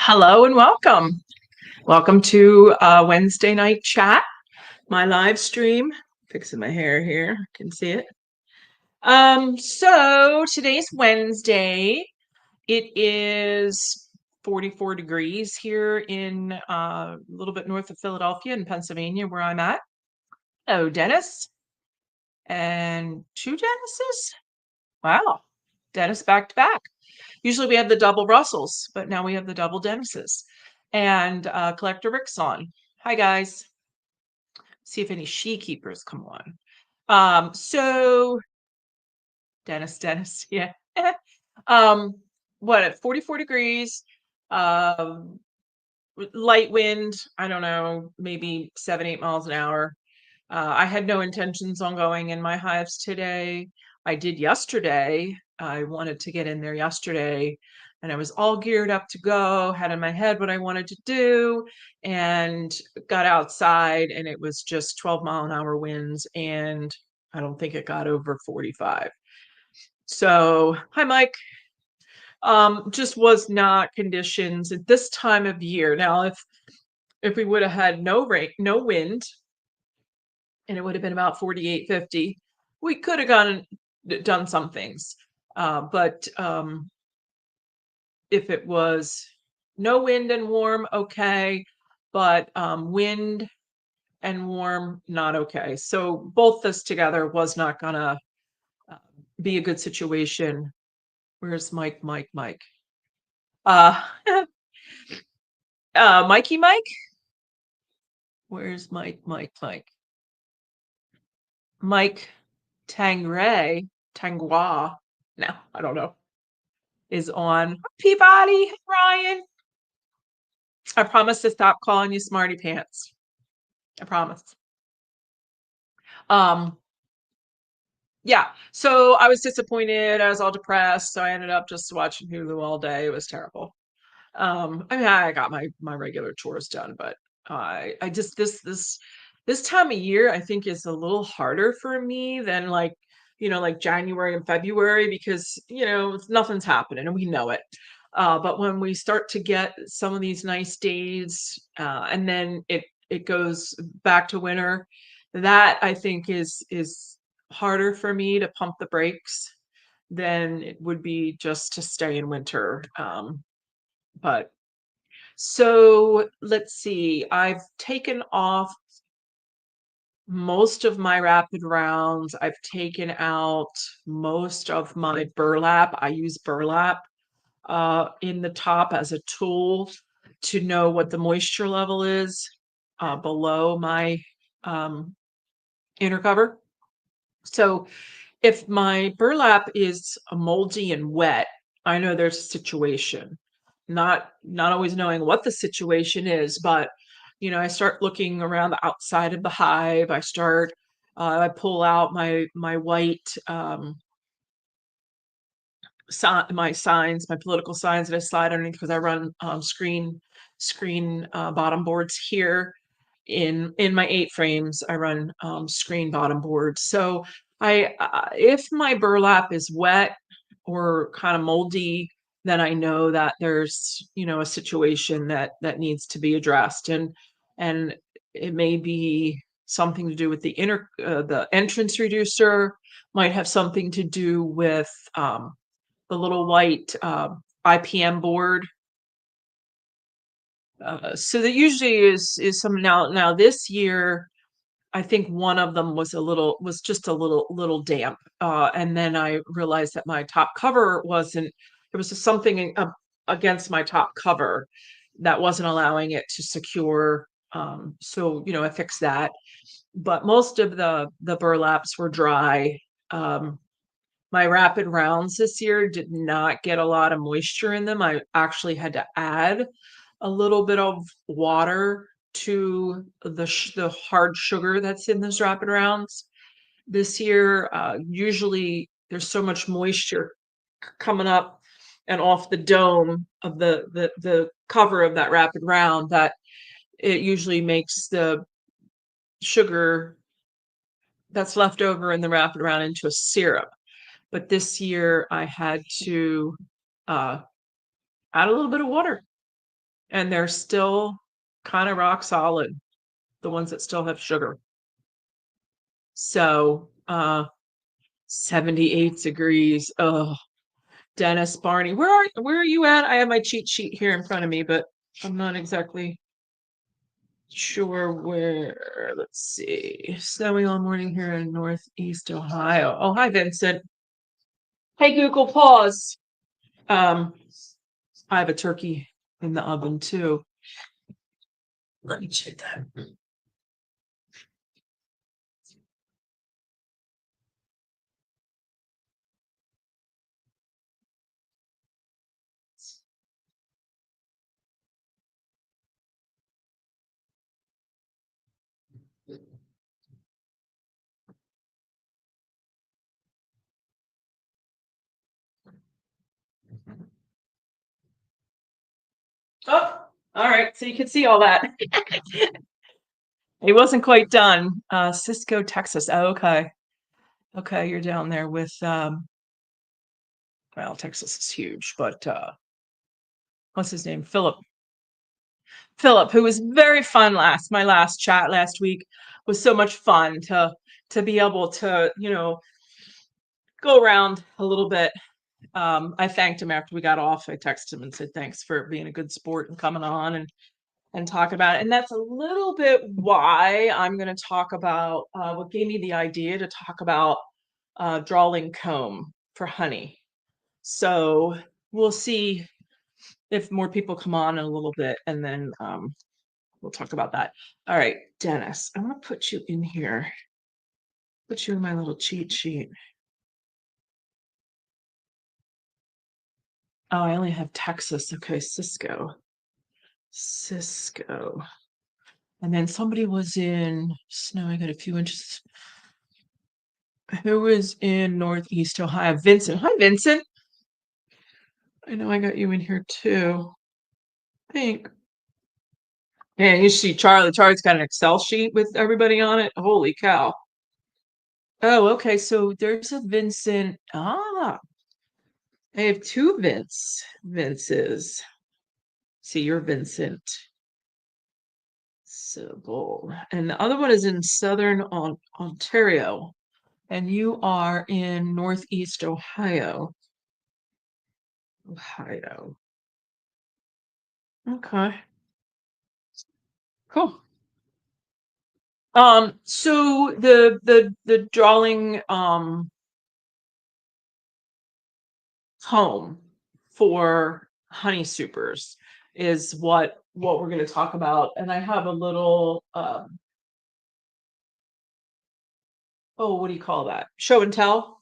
Hello and welcome. Welcome to Wednesday night chat, my live stream. Fixing my hair here, can see it. So today's Wednesday. It is 44 degrees here in a little bit north of Philadelphia in Pennsylvania, where I'm at. Oh, Dennis and two Dennises. Wow, Dennis back to back. Usually we have the double Russells, but now we have the double Dennises. And Collector Rick's on. Hi, guys. See if any she keepers come on. So Dennis, yeah. um, what at 44 degrees, um, light wind, I don't know, maybe 7, 8 miles an hour. I had no intentions on going in my hives today. I did yesterday. I wanted to get in there yesterday and I was all geared up to go, had in my head what I wanted to do, and got outside and it was just 12-mile-an-hour winds and I don't think it got over 45. So, hi Mike. Just was not conditions at this time of year. Now, if we would have had no rain, no wind, and it would have been about 48, 50, we could have done some things. But if it was no wind and warm, okay, but wind and warm, not okay. So both this together was not gonna uh, be a good situation. Where's Mike? Uh, Mikey Mike? Where's Mike? Mike Tangua? No, I don't know. Is on. Peabody, Ryan. I promise to stop calling you smarty pants. I promise. Um, yeah. So I was disappointed. I was all depressed. So I ended up just watching Hulu all day. It was terrible. I mean, I got my regular chores done, but I just this time of year I think is a little harder for me than like like January and February because nothing's happening and we know it. But when we start to get some of these nice days, and then it goes back to winter, that I think is harder for me to pump the brakes than it would be just to stay in winter. But so let's see, I've taken off most of my rapid rounds. I've taken out most of my burlap. I use burlap in the top as a tool to know what the moisture level is below my um, inner cover. So if my burlap is moldy and wet, I know there's a situation. Not always knowing what the situation is, but I start looking around the outside of the hive. I pull out my white my signs, my political signs that I slide underneath because I run screen bottom boards here in my 8 frames. I run screen bottom boards. So if my burlap is wet or kind of moldy, then I know that there's a situation that needs to be addressed, and it may be something to do with the entrance reducer, might have something to do with the little white IPM board. So that usually is some now this year. I think one of them was just a little damp, and then I realized that my top cover wasn't. There was just something against my top cover that wasn't allowing it to secure. So I fixed that, but most of the burlaps were dry. My rapid rounds this year did not get a lot of moisture in them. I actually had to add a little bit of water to the hard sugar that's in those rapid rounds this year. Usually there's so much moisture coming up and off the dome of the cover of that rapid round that it usually makes the sugar that's left over in the rapid round into a syrup. But this year I had to add a little bit of water. and they're still kind of rock solid, the ones that still have sugar. So 78 degrees. Oh, Dennis, Barney, where are you at? I have my cheat sheet here in front of me, but I'm not exactly sure where. Let's see. Snowing all morning here in Northeast Ohio. Oh, hi, Vincent. Hey, Google, pause. I have a turkey in the oven too. Let me check that. Oh, all right. So you can see all that. It wasn't quite done. Cisco, Texas. Oh, okay. Okay, you're down there with well, Texas is huge, but what's his name? Philip, who was very fun my last chat last week was so much fun to be able to, go around a little bit. I thanked him after we got off. I texted him and said thanks for being a good sport and coming on and talk about it. And that's a little bit why I'm going to talk about what gave me the idea to talk about drawing comb for honey. So we'll see if more people come on in a little bit, and then we'll talk about that. All right, Dennis, I'm going to put you in here. Put you in my little cheat sheet. Oh, I only have Texas. Okay, Cisco. And then somebody was in snow. I got a few inches. Who was in Northeast Ohio? Vincent. Hi, Vincent. I know I got you in here too. I think. Man, you see Charlie. Charlie's got an Excel sheet with everybody on it. Holy cow. Oh, okay. So there's a Vincent. Ah, I have two Vinces. See, you're Vincent Sybil. And the other one is in Southern Ontario. And you are in Northeast Ohio. Ohio. Okay. Cool. So the drawing home for honey supers is what we're going to talk about. And I have a little oh, what do you call that? Show and tell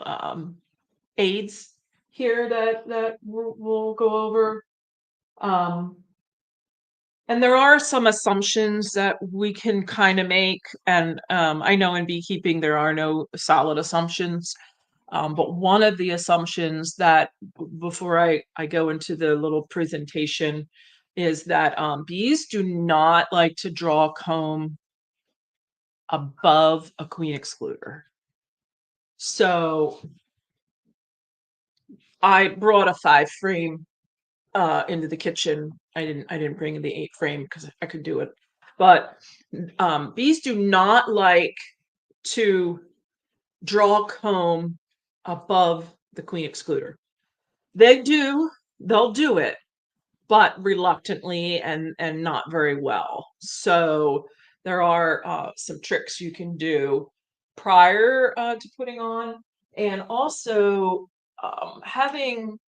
um aids here that we'll go over. Um and there are some assumptions that we can kind of make. And I know in beekeeping there are no solid assumptions. But one of the assumptions that before I go into the little presentation is that bees do not like to draw comb above a queen excluder. So I brought a 5 frame into the kitchen. I didn't bring in the 8 frame because I could do it. But bees do not like to draw comb above the queen excluder. They'll do it, but reluctantly and not very well. So there are some tricks you can do prior to putting on, and also having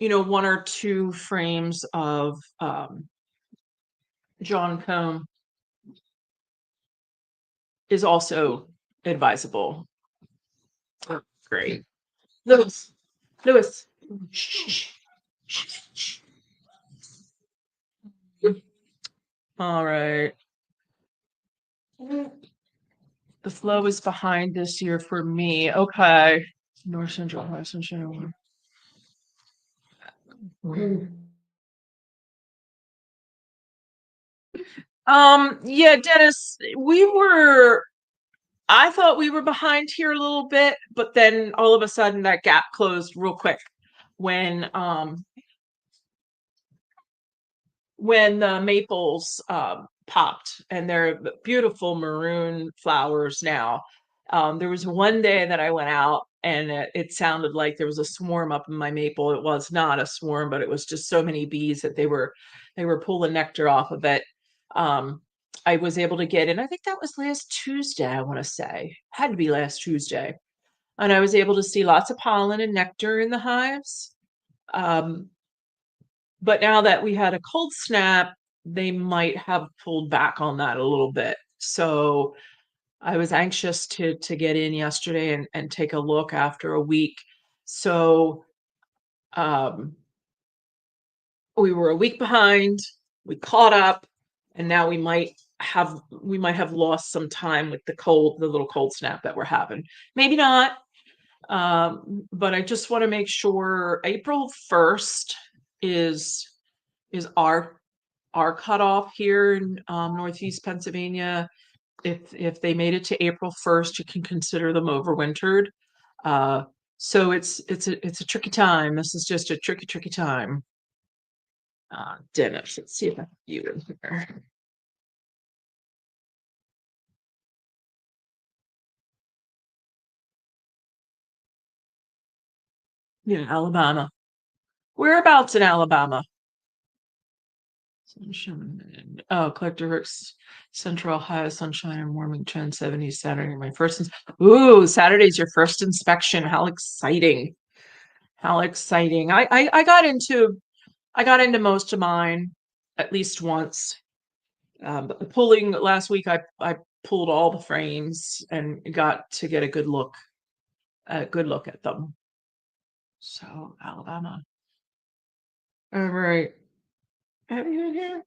1 or 2 frames of John comb is also advisable. Oh, great. Lewis. Shh. All right. The flow is behind this year for me. Okay. North Central, West Central. Yeah, Dennis, I thought we were behind here a little bit, but then all of a sudden that gap closed real quick when when the maples popped, and they're beautiful maroon flowers now. There was one day that I went out and it sounded like there was a swarm up in my maple. It was not a swarm, but it was just so many bees that they were pulling nectar off of it. Um, I was able to get in. I think that was last Tuesday. I want to say had to be last Tuesday, and I was able to see lots of pollen and nectar in the hives. Um, but now that we had a cold snap, they might have pulled back on that a little bit. So I was anxious to get in yesterday and take a look after a week. So um, we were a week behind. We caught up, and now we might have lost some time with the little cold snap that we're having. Maybe not. But I just want to make sure April 1st is our cutoff here in Northeast Pennsylvania. If they made it to April 1st, you can consider them overwintered. Uh, so it's a tricky time. This is just a tricky time. Dennis, let's see if I can view in here. Yeah, Alabama. Whereabouts in Alabama? Sunshine. Oh, Collector Works, Central Ohio, sunshine and warming trend, 70s Saturday. Ooh, Saturday's your first inspection. How exciting. How exciting. I got into most of mine at least once. But the pulling last week, I pulled all the frames and got to get a good look at them. So Alabama. All right. Have you in here?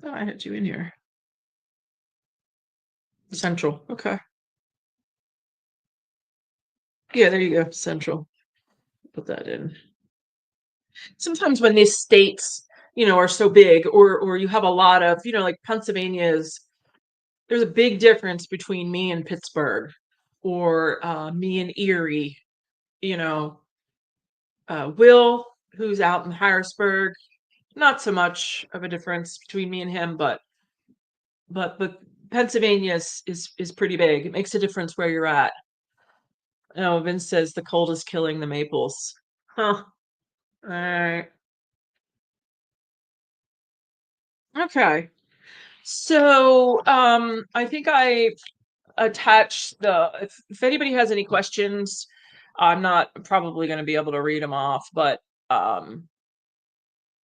Oh, I had you in here. Central. Okay. Yeah, there you go. Central. Put that in. Sometimes when these states, are so big, or you have a lot of, like Pennsylvania is, there's a big difference between me and Pittsburgh, or me and Erie. You know, Will, who's out in Harrisburg, not so much of a difference between me and him, but Pennsylvania is pretty big. It makes a difference where you're at. Oh, Vince says the cold is killing the maples. Huh. All right. Okay. So, I think I attached if anybody has any questions, I'm not probably going to be able to read them off, but um,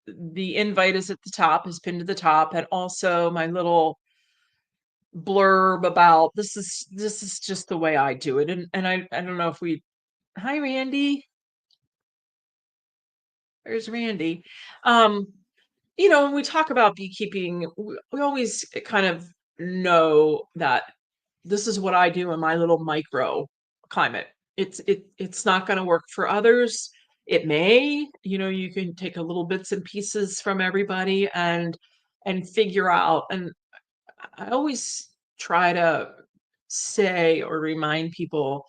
the invite is at the top, is pinned to the top, and also my little blurb about this is just the way I do it, and I don't know if we. Hi, Randy. There's Randy. Um, when we talk about beekeeping, we always kind of know that this is what I do in my little micro climate. It's not going to work for others. It may, you can take a little bits and pieces from everybody and figure out. And I always try to say or remind people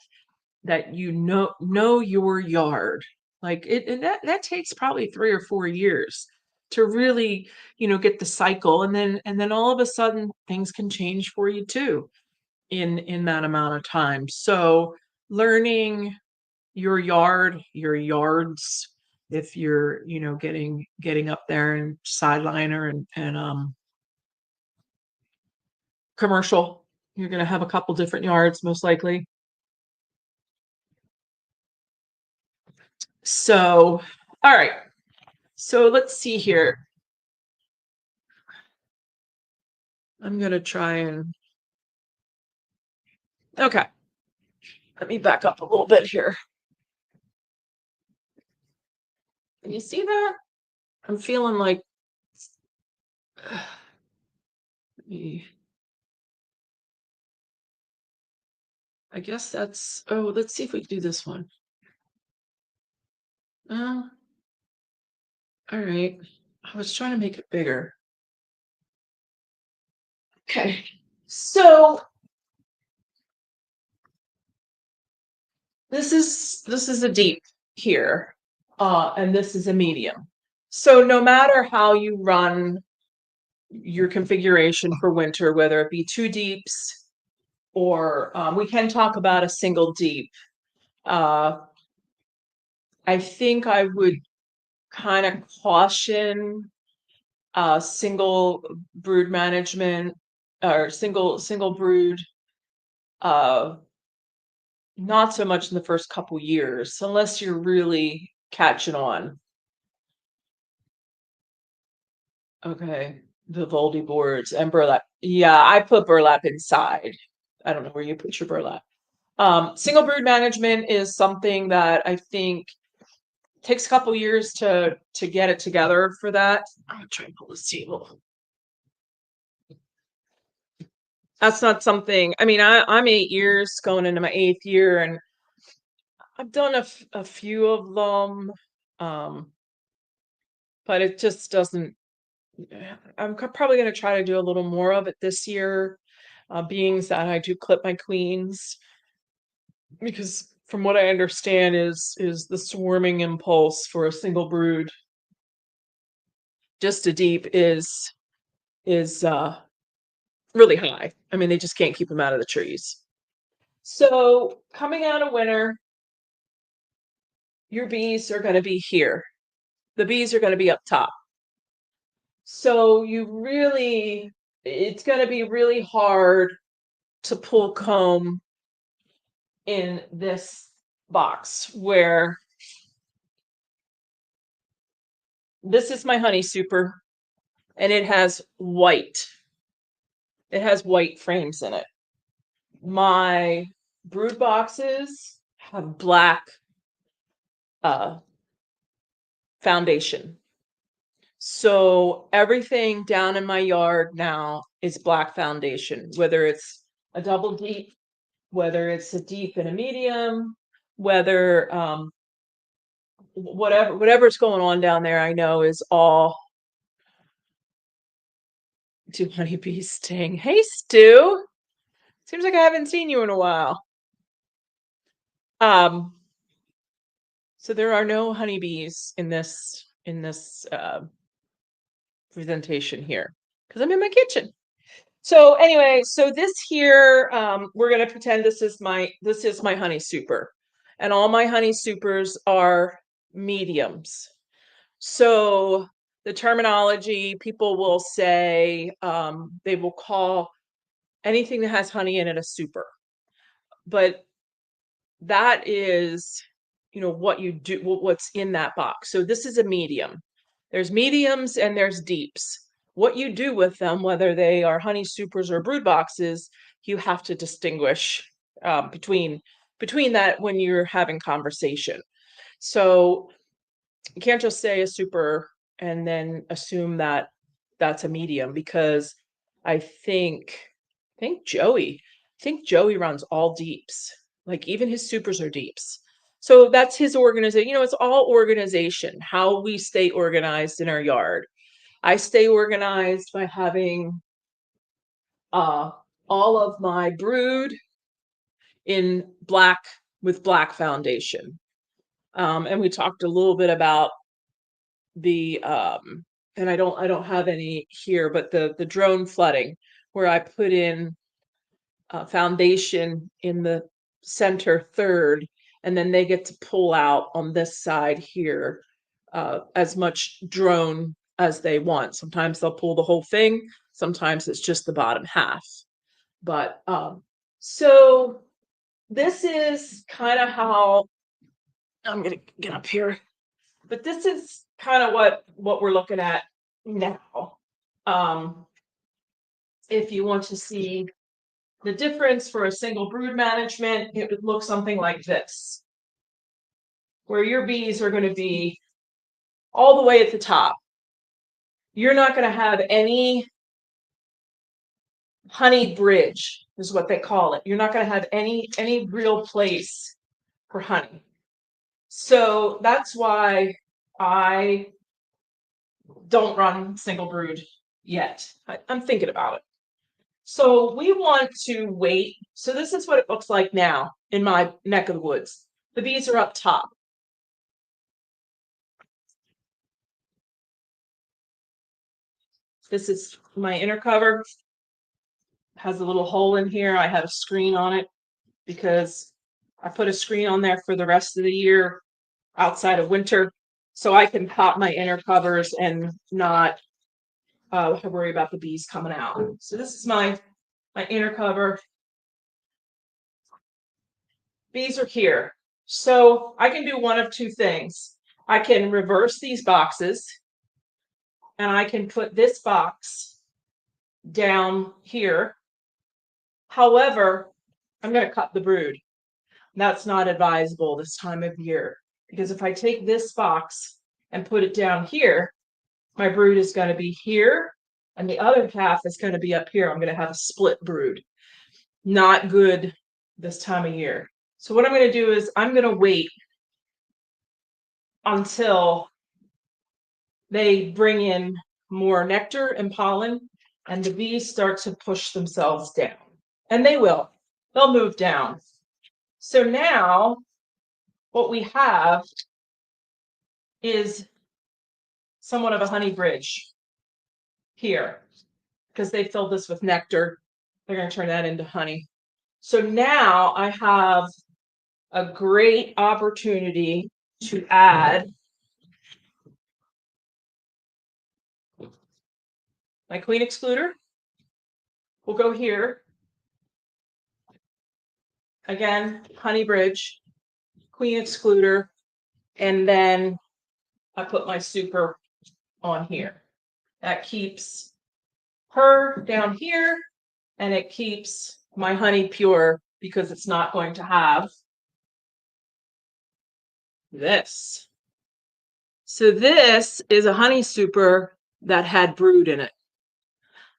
that know your yard. Like and that takes probably 3 or 4 years to really, get the cycle, and then all of a sudden things can change for you too in that amount of time. So learning your yard, your yards, if you're, getting up there and sideliner and commercial, you're going to have a couple different yards most likely. So, all right. So let's see here. I'm going to try and, okay. Let me back up a little bit here. Can you see that? I'm feeling like, I guess let's see if we can do this one. Uh, all right. I was trying to make it bigger. Okay. So this is a deep here, and this is a medium. So no matter how you run your configuration for winter, whether it be two deeps or we can talk about a single deep. Uh, I think I would kind of caution single brood management or single brood, uh, not so much in the first couple years, unless you're really catching on. Okay, Vivaldi boards and burlap. Yeah, I put burlap inside. I don't know where you put your burlap. Single brood management is something that I think takes a couple years to get it together for that. I'm gonna try and pull this table. That's not something. I mean, I'm 8 years going into my 8th year, and I've done a few of them, um, but it just doesn't. Probably going to try to do a little more of it this year, being that I do clip my queens, because from what I understand is the swarming impulse for a single brood, just a deep, is really high. I mean, they just can't keep them out of the trees. So coming out of winter, your bees are going to be here. The bees are going to be up top. So it's going to be really hard to pull comb in this box, where this is my honey super, and it has white. It has white frames in it. My brood boxes have black uh, foundation. So everything down in my yard now is black foundation, whether it's a double deep, whether it's a deep and a medium, whether whatever's going on down there, I know is all. Do honeybees sting? Hey, Stu. Seems like I haven't seen you in a while. Um, so there are no honeybees in this presentation here because I'm in my kitchen. So anyway, so this here, we're gonna pretend this is my honey super, and all my honey supers are mediums. So the terminology, people will say, they will call anything that has honey in it a super, but that is, what you do, what's in that box. So this is a medium. There's mediums and there's deeps. What you do with them, whether they are honey supers or brood boxes, you have to distinguish between that when you're having conversation. So you can't just say a super and then assume that that's a medium, because I think Joey runs all deeps. Like even his supers are deeps. So that's his organization. It's all organization, how we stay organized in our yard. I stay organized by having uh all of my brood in black with black foundation. And we talked a little bit about the and I don't have any here, but the drone flooding, where I put in foundation in the center third, and then they get to pull out on this side here as much drone as they want. Sometimes they'll pull the whole thing, sometimes it's just the bottom half. But so this is kind of how I'm gonna get up here. But this is kind of what we're looking at now. Um, if you want to see the difference for a single brood management, it would look something like this, where your bees are going to be all the way at the top. You're not going to have any honey bridge, is what they call it. You're not going to have any real place for honey. So that's why I don't run single brood yet. I'm thinking about it. So we want to wait. So this is what it looks like now in my neck of the woods. The bees are up top. This is my inner cover. Has a little hole in here. I have a screen on it because I put a screen on there for the rest of the year outside of winter, so I can pop my inner covers and not worry about the bees coming out. So this is my inner cover. Bees are here. So I can do one of two things. I can reverse these boxes and I can put this box down here. However, I'm going to cut the brood. That's not advisable this time of year because if I take this box and put it down here, my brood is going to be here and the other half is going to be up here. I'm going to have a split brood. Not good this time of year. So what I'm going to do is I'm going to wait until they bring in more nectar and pollen and the bees start to push themselves down. And they will. They'll move down. So now what we have is somewhat of a honey bridge here because they filled this with nectar. They're going to turn that into honey. So now I have a great opportunity to add my queen excluder. We'll go here. Again, honey bridge, queen excluder, and then I put my super on here. That keeps her down here and it keeps my honey pure because it's not going to have this. So this is a honey super that had brood in it.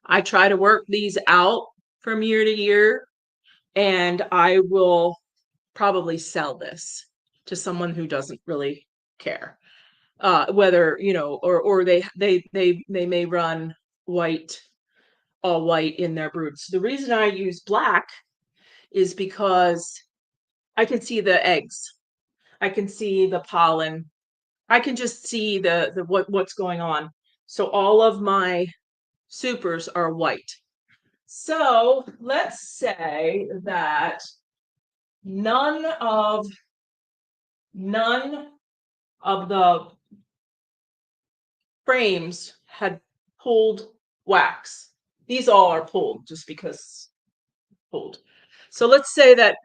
I try to work these out from year to year, and I will probably sell this to someone who doesn't really care. Whether, you know, or they may run white, all white in their broods. The reason I use black is because I can see the eggs. I can see the pollen. I can just see the what's going on. So all of my supers are white. So let's say that none of the frames had pulled wax. These all are pulled just because pulled. So let's say that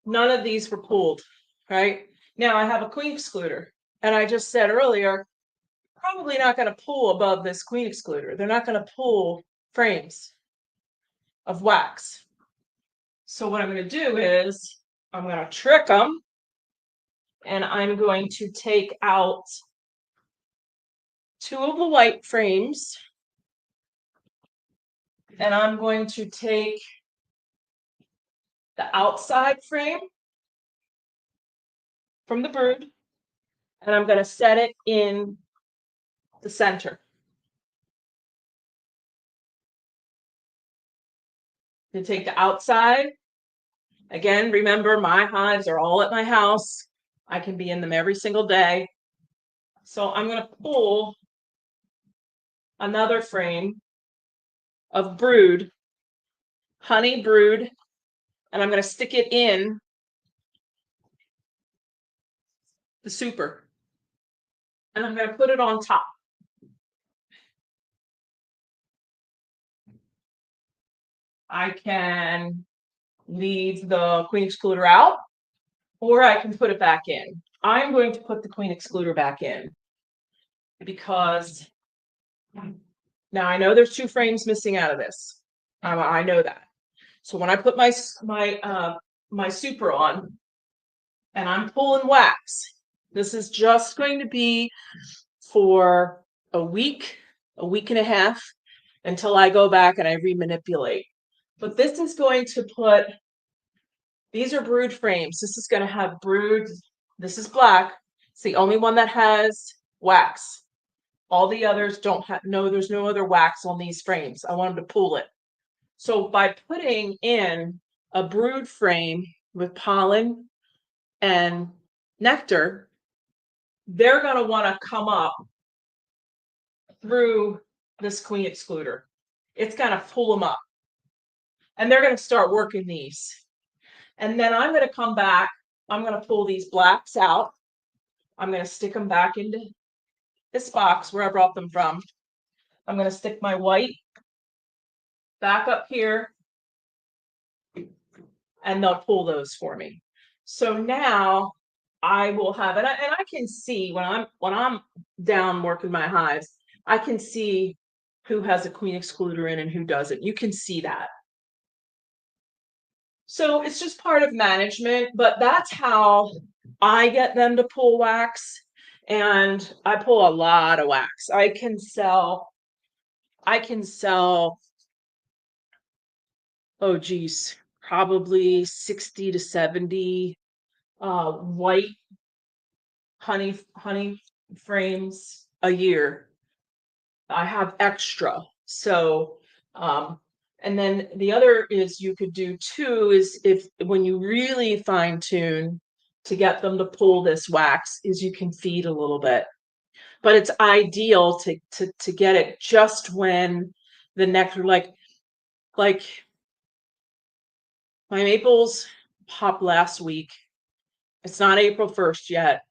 none of these were pulled, right? Now I have a queen excluder, and I just said earlier, probably not going to pull above this queen excluder. They're not going to pull frames of wax. So what I'm going to do is I'm going to trick them, and I'm going to take out two of the white frames, and I'm going to take the outside frame from the brood, and I'm going to set it in the center. To take the outside. Again, remember, my hives are all at my house. I can be in them every single day. So I'm going to pull another frame of brood, honey brood, and I'm going to stick it in the super. And I'm going to put it on top. I can leave the queen excluder out, or I can put it back in. I'm going to put the queen excluder back in because now I know there's two frames missing out of this. I know that. So when I put my super on and I'm pulling wax, this is just going to be for a week and a half until I go back and I remanipulate. But this is going to put, these are brood frames. This is going to have brood. This is black. It's the only one that has wax. All the others don't have, no, there's no other wax on these frames. I want them to pull it. So by putting in a brood frame with pollen and nectar, they're going to want to come up through this queen excluder. It's going to pull them up. And they're going to start working these. And then I'm going to come back. I'm going to pull these blacks out. I'm going to stick them back into this box where I brought them from. I'm going to stick my white back up here, and they'll pull those for me. So now I will have it, and I can see when I'm down working my hives, I can see who has a queen excluder in and who doesn't. You can see that. So it's just part of management, but that's how I get them to pull wax. And I pull a lot of wax. I can sell, oh geez, probably 60 to 70 white honey frames a year. I have extra. So and then the other is you could do too is if when you really fine tune to get them to pull this wax is you can feed a little bit. But it's ideal to get it just when the nectar like my maples popped last week. It's not April 1st yet.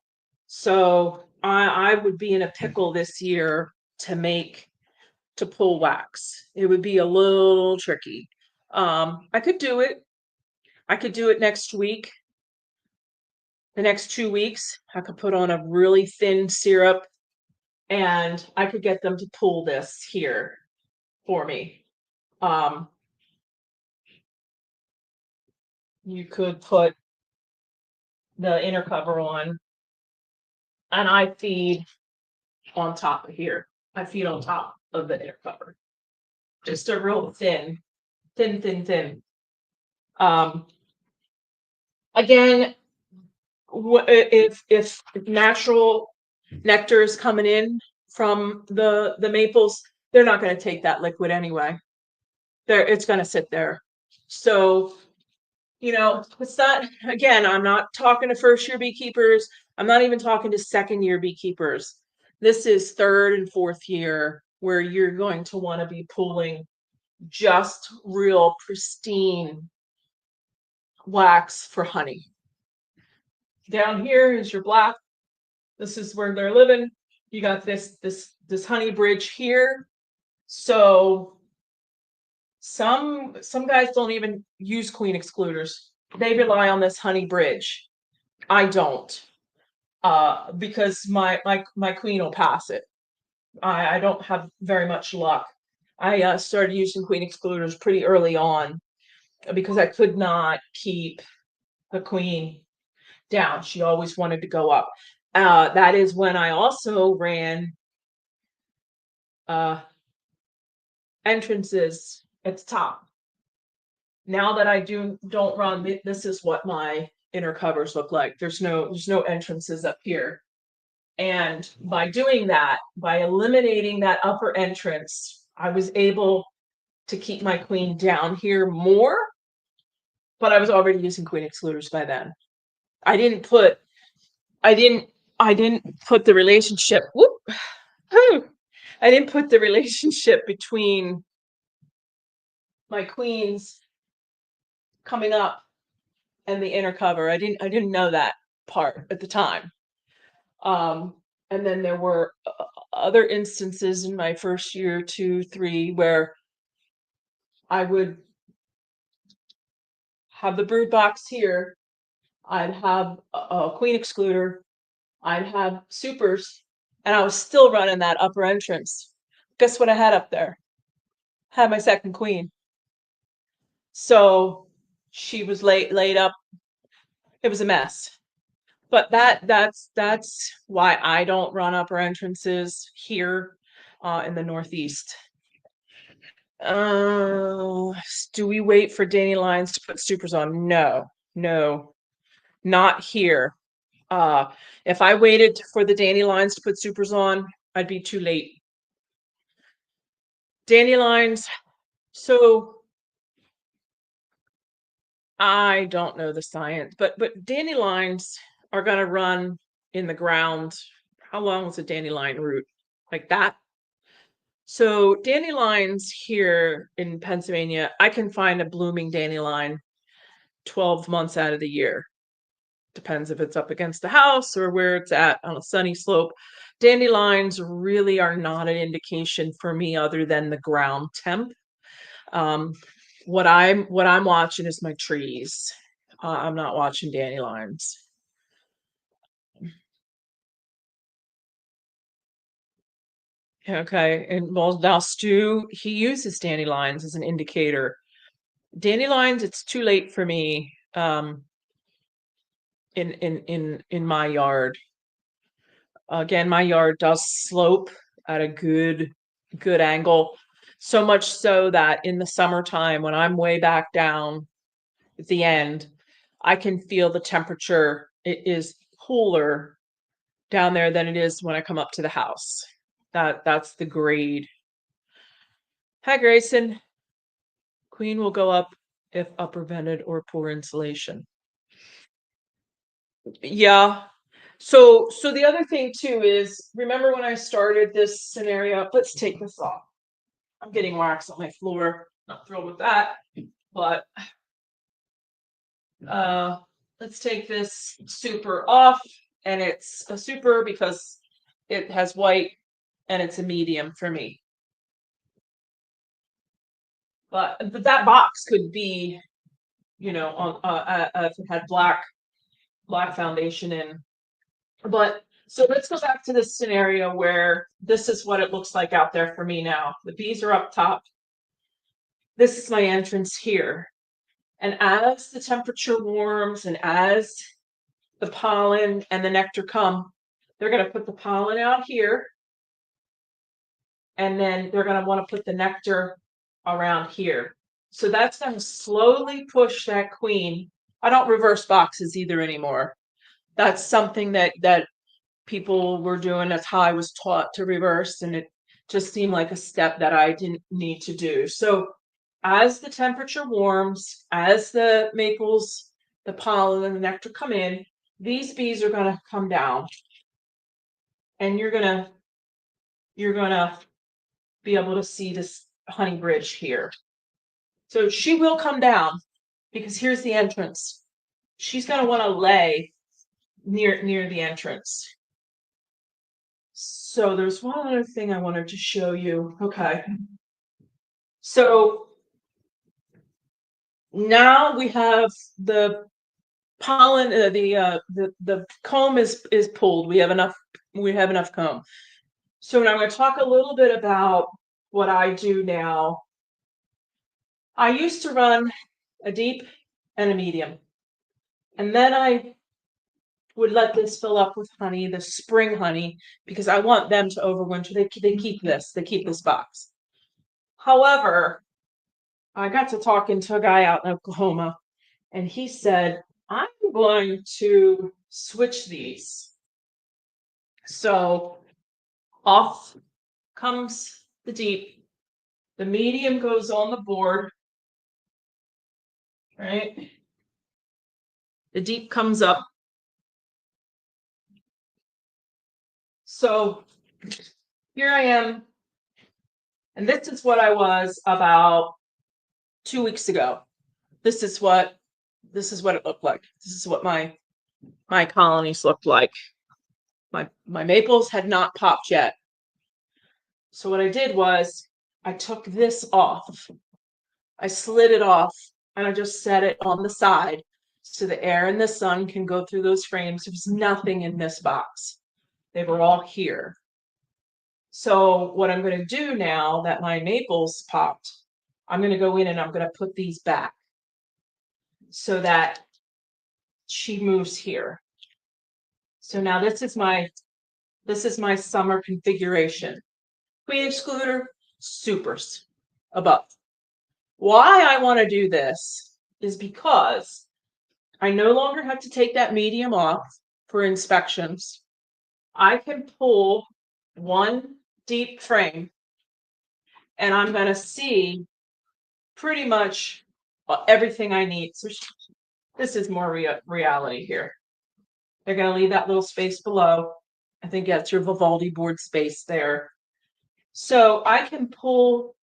So I would be in a pickle this year to pull wax. It would be a little tricky. I could do it. I could do it next week. The next 2 weeks, I could put on a really thin syrup and I could get them to pull this here for me. You could put the inner cover on and I feed on top of here. I feed on top of the inner cover. Just a real thin. Again, if natural nectar is coming in from the maples, they're not going to take that liquid anyway. It's going to sit there. So, it's not, again, I'm not talking to first year beekeepers. I'm not even talking to second year beekeepers. This is third and fourth year where you're going to want to be pulling just real pristine wax for honey. Down here is your black. This is where they're living. You got this honey bridge here. So some guys don't even use queen excluders. They rely on this honey bridge. I don't. Because my queen will pass it. I don't have very much luck. I started using queen excluders pretty early on because I could not keep the queen down. She always wanted to go up. That is when I also ran entrances at the top. Now that I don't run, this is what my inner covers look like. There's no entrances up here. And by doing that, by eliminating that upper entrance, I was able to keep my queen down here more, but I was already using queen excluders by then. I didn't put the relationship. I didn't put the relationship between my queens coming up and the inner cover. I didn't know that part at the time. And then there were other instances in my first year, 2, 3, where I would have the brood box here. I'd have a queen excluder. I'd have supers, and I was still running that upper entrance. Guess what I had up there? I had my second queen. So she was laid up. It was a mess. But that's why I don't run upper entrances here in the Northeast. Do we wait for dandelions to put supers on? No, not here. If I waited for the dandelions to put supers on, I'd be too late. Dandelions, so I don't know the science, but dandelions are going to run in the ground. How long is a dandelion root? Like that? So dandelions here in Pennsylvania, I can find a blooming dandelion 12 months out of the year. Depends if it's up against the house or where it's at on a sunny slope. Dandelions really are not an indication for me other than the ground temp. Um, what I'm watching is my trees. I'm not watching dandelions. Okay, and well now Stu, he uses dandelions as an indicator. Dandelions, it's too late for me. In my yard. Again, my yard does slope at a good angle. So much so that in the summertime, when I'm way back down at the end, I can feel the temperature. It is cooler down there than it is when I come up to the house. That's the grade. Hi, Grayson. Queen will go up if upper vented or poor insulation. Yeah. So the other thing too is, remember when I started this scenario? Let's take this off. I'm getting wax on my floor. Not thrilled with that, but uh let's take this super off, and it's a super because it has white and it's a medium for me. But that box could be, on if it had black foundation in. But so let's go back to this scenario where this is what it looks like out there for me now. The bees are up top. This is my entrance here. And as the temperature warms and as the pollen and the nectar come, they're going to put the pollen out here. And then they're going to want to put the nectar around here. So that's going to slowly push that queen. I don't reverse boxes either anymore. That's something that people were doing. That's how I was taught to reverse, and it just seemed like a step that I didn't need to do. So as the temperature warms, as the maples, the pollen, and the nectar come in, these bees are going to come down, and you're gonna be able to see this honey bridge here. So she will come down because here's the entrance. She's going to want to lay near the entrance. So there's one other thing I wanted to show you. Okay. So now we have the pollen, the comb is pulled. We have enough comb. So now I'm going to talk a little bit about what I do now. I used to run a deep and a medium, and then I would let this fill up with honey, the spring honey, because I want them to overwinter. They keep this box. However, I got to talking to a guy out in Oklahoma, and he said, I'm going to switch these. So off comes the deep, the medium goes on the board, right? The deep comes up. So here I am, and this is what I was about 2 weeks ago. This is what it looked like. This is what my colonies looked like. My maples had not popped yet. So what I did was I took this off. I slid it off, and I just set it on the side so the air and the sun can go through those frames. There's nothing in this box. They were all here. So what I'm going to do now that my maples popped, I'm going to go in and I'm going to put these back so that she moves here. So now this is my summer configuration. Queen excluder, supers above. Why I want to do this is because I no longer have to take that medium off for inspections. I can pull one deep frame, and I'm going to see pretty much everything I need. So this is more reality here. They're going to leave that little space below. I think that's your Vivaldi board space there. So I can pull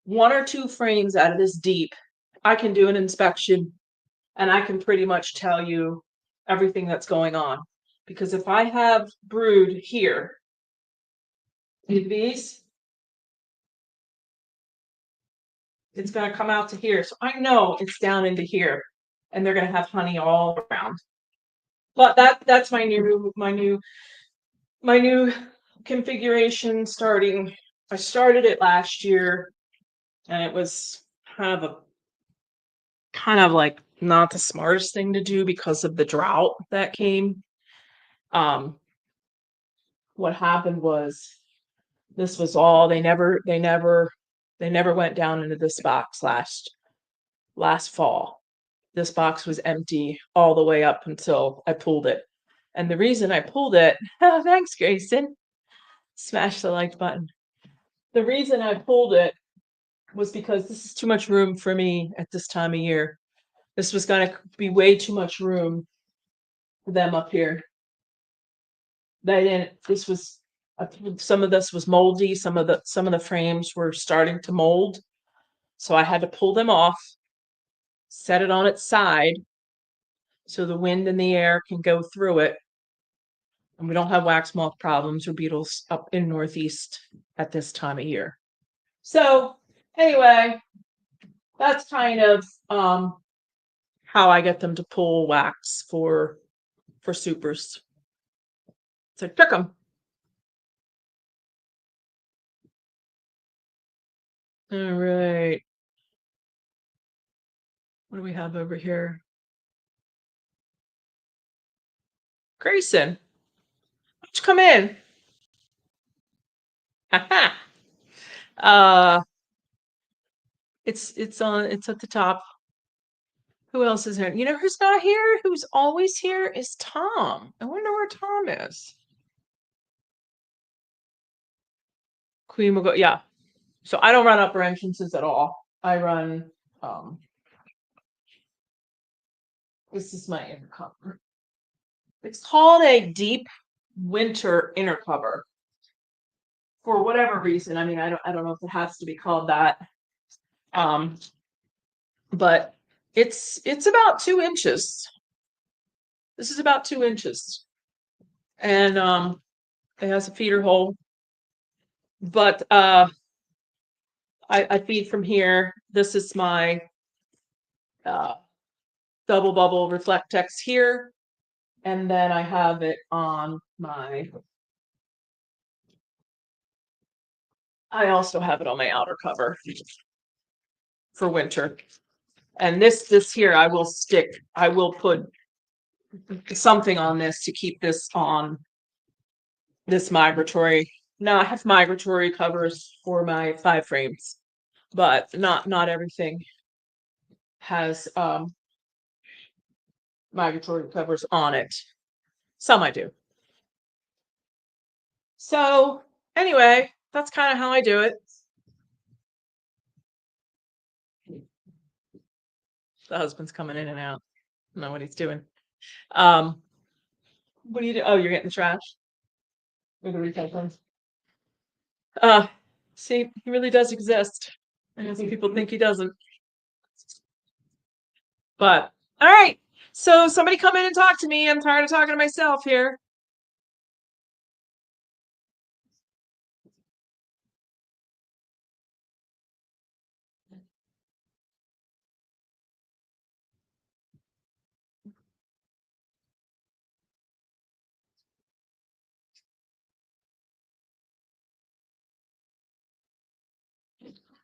one or two frames out of this deep. I can do an inspection and I can pretty much tell you everything that's going on. Because if I have brood here, these, it's going to come out to here. So I know it's down into here and they're going to have honey all around. But that's my new configuration starting. I started it last year and it was kind of like not the smartest thing to do because of the drought that came. What happened was this was all they never went down into this box last fall. This box was empty all the way up until I pulled it. And the reason I pulled it, oh, thanks, Grayson. Smash the like button. The reason I pulled it was because this is too much room for me at this time of year. This was going to be way too much room for them up here. They didn't. This was some of this was moldy. Some of the frames were starting to mold, so I had to pull them off, set it on its side, so the wind and the air can go through it, and we don't have wax moth problems or beetles up in Northeast at this time of year. So anyway, that's kind of how I get them to pull wax for supers. So trick them. All right. What do we have over here? Grayson, why don't you come in? It's at the top. Who else is here? You know who's not here? Who's always here is Tom. I wonder where Tom is. Queen will go. Yeah. So I don't run upper entrances at all. I run this is my inner cover. It's called a deep winter inner cover. For whatever reason. I mean, I don't know if it has to be called that. But it's about 2 inches. This is about 2 inches. And it has a feeder hole. But I feed from here. This is my double bubble Reflectex here. And then I have it on my, I also have it on my outer cover for winter. And this here, I will put something on this to keep this on this migratory. Now I have migratory covers for my 5 frames, but not everything has migratory covers on it. Some I do. So anyway, that's kind of how I do it. The husband's coming in and out. I don't know what he's doing. What do you do? Oh, you're getting the trash or the recycling. See, he really does exist. I think people think he doesn't. But all right. So somebody come in and talk to me. I'm tired of talking to myself here.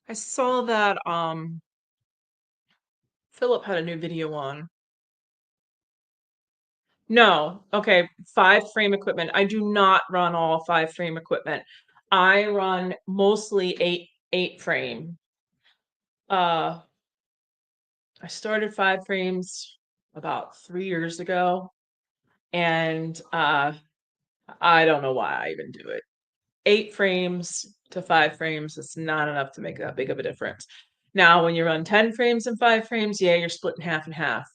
I saw that Philip had a new video on. No, okay, 5 frame equipment. I do not run all 5 frame equipment. I run mostly 8 frame. I started 5 frames about 3 years ago, and I don't know why I even do it. 8 frames to 5 frames is not enough to make that big of a difference. Now, when you run 10 frames and 5 frames, yeah, you're splitting half and half.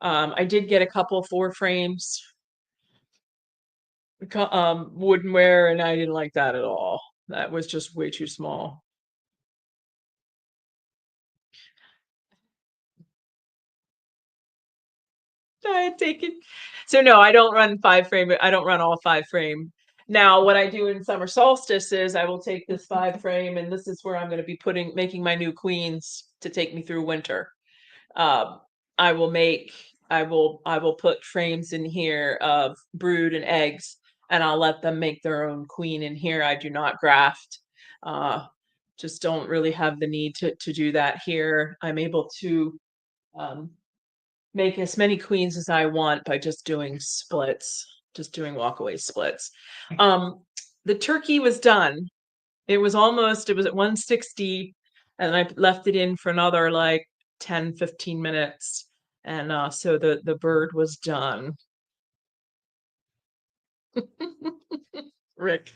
I did get a couple 4 frames woodenware, and I didn't like that at all. That was just way too small. I had taken. So no, I don't run 5 frame. I don't run all 5 frame. Now, what I do in summer solstice is I will take this 5 frame, and this is where I'm going to be making my new queens to take me through winter. Um, I will make, I will put frames in here of brood and eggs, and I'll let them make their own queen in here. I do not graft. Uh, just don't really have the need to do that here. I'm able to um, make as many queens as I want by just doing splits, just doing walkaway splits. The turkey was done. It was at 160, and I left it in for another like 10, 15 minutes. And so the bird was done. Rick.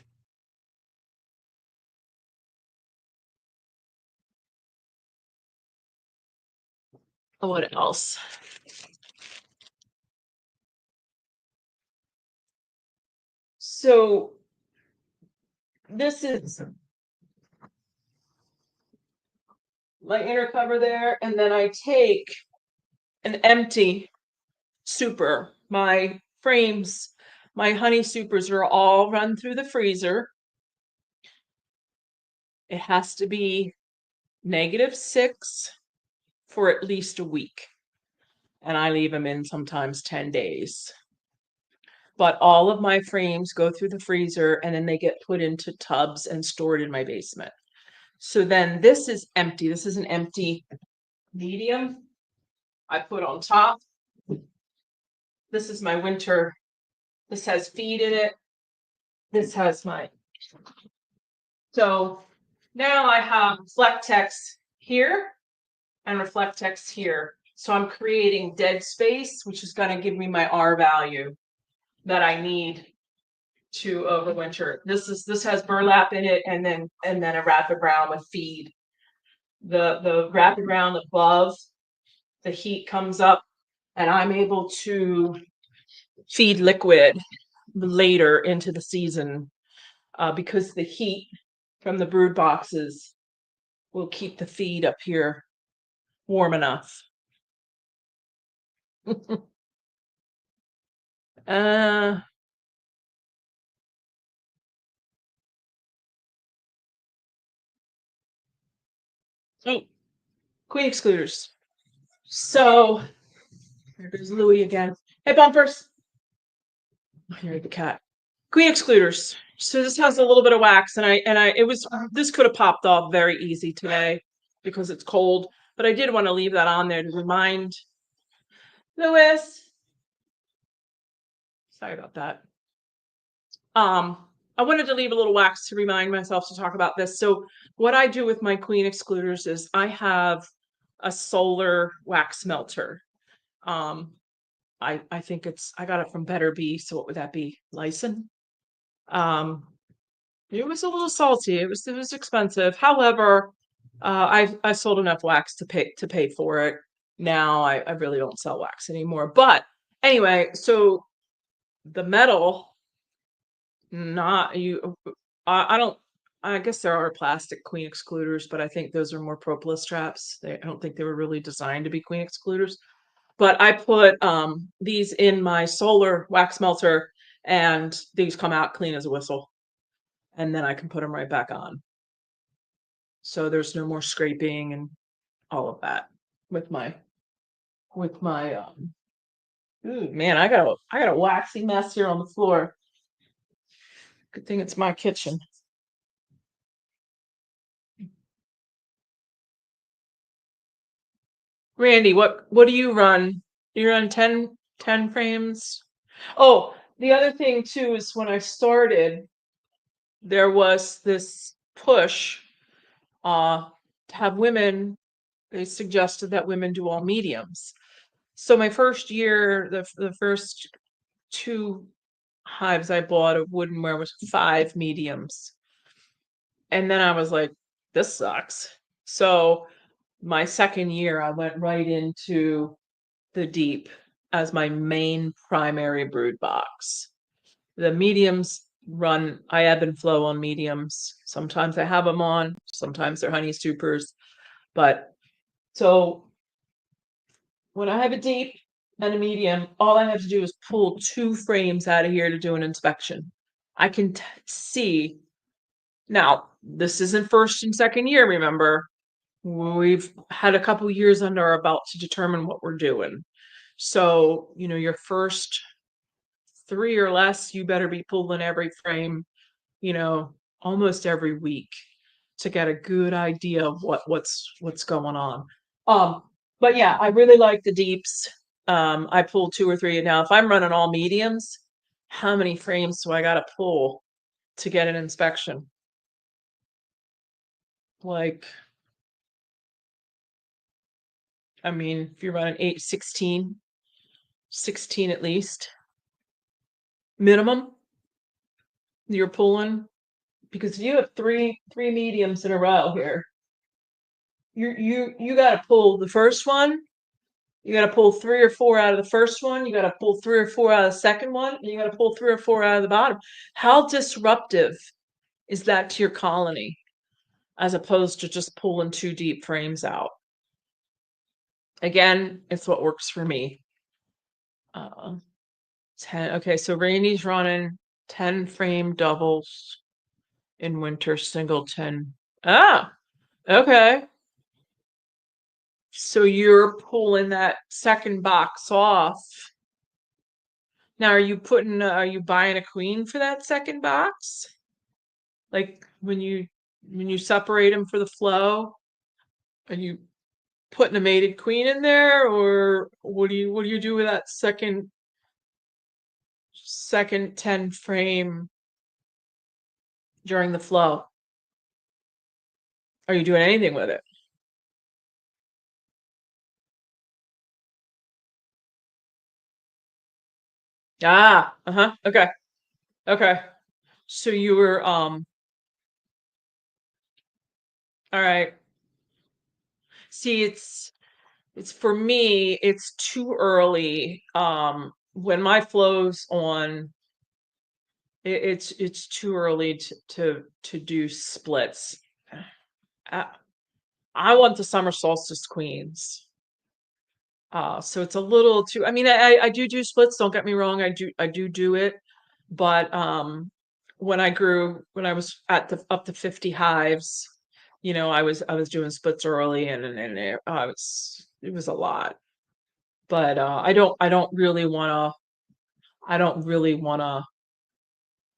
What else? So this is my inner cover there, and then I take an empty super. My frames, my honey supers are all run through the freezer. It has to be -6 for at least a week. And I leave them in sometimes 10 days. But all of my frames go through the freezer and then they get put into tubs and stored in my basement. So then this is empty. This is an empty medium I put on top. This is my winter. This has feed in it. This has my. So now I have Reflectex here and Reflectex here. So I'm creating dead space, which is going to give me my R value that I need to overwinter. This has burlap in it, and then a Rapid Brown with feed. The Rapid Brown above, the heat comes up, and I'm able to feed liquid later into the season because the heat from the brood boxes will keep the feed up here warm enough. uh oh, queen excluders. So there goes Louie again. Hey, Bumpers. Here's the cat. Queen excluders. So this has a little bit of wax, and this could have popped off very easy today because it's cold, but I did want to leave that on there to remind Lewis. Sorry about that. I wanted to leave a little wax to remind myself to talk about this. So what I do with my queen excluders is I have a solar wax melter. I think I got it from Better Bee. So what would that be? Lyson? It was a little salty. It was expensive. However, I've sold enough wax to pay for it. Now I really don't sell wax anymore. But anyway, so the metal, not you. I don't. I guess there are plastic queen excluders, but I think those are more propolis traps. I don't think they were really designed to be queen excluders. But I put these in my solar wax melter, and these come out clean as a whistle. And then I can put them right back on. So there's no more scraping and all of that with my ooh, man, I got a waxy mess here on the floor. Good thing it's my kitchen. Randy, what do you run? Do you run 10 frames? Oh, the other thing too is when I started, there was this push to have women. They suggested that women do all mediums. So my first year, the first 2 hives I bought of Woodenware was 5 mediums. And then I was like, this sucks. So my second year, I went right into the deep as my main primary brood box. The mediums I ebb and flow on mediums. Sometimes I have them on, sometimes they're honey supers. But so when I have a deep and a medium, all I have to do is pull 2 frames out of here to do an inspection. I can see now, this isn't first and second year, remember? We've had a couple years under our belt to determine what we're doing. So, your first 3 or less, you better be pulling every frame, you know, almost every week to get a good idea of what's going on. Um, but yeah, I really like the deeps. I pull 2 or 3. Now, if I'm running all mediums, how many frames do I gotta pull to get an inspection? Like, I mean, if you're running 8, 16 at least minimum, you're pulling, because if you have three mediums in a row here, you got to pull the first one. You got to pull 3 or 4 out of the first one. You got to pull 3 or 4 out of the second one. And you got to pull 3 or 4 out of the bottom. How disruptive is that to your colony, as opposed to just pulling 2 deep frames out? Again, it's what works for me. 10. Okay, so Rainy's running 10 frame doubles in winter singleton. Ah, okay. So you're pulling that second box off. Now, are you buying a queen for that second box? Like when you separate them for the flow, are you putting a mated queen in there, or what do you do with that second 10 frame during the flow? Are you doing anything with it? Ah, uh-huh. Okay. Okay. So you were all right. See, it's for me, it's too early. When my flow's on, it's too early to do splits. I, I want the summer solstice queens. So it's a little too, I mean, I do splits, don't get me wrong, I do it, but when I was at the up to 50 hives, I was doing splits early, and it was a lot. But I don't really wanna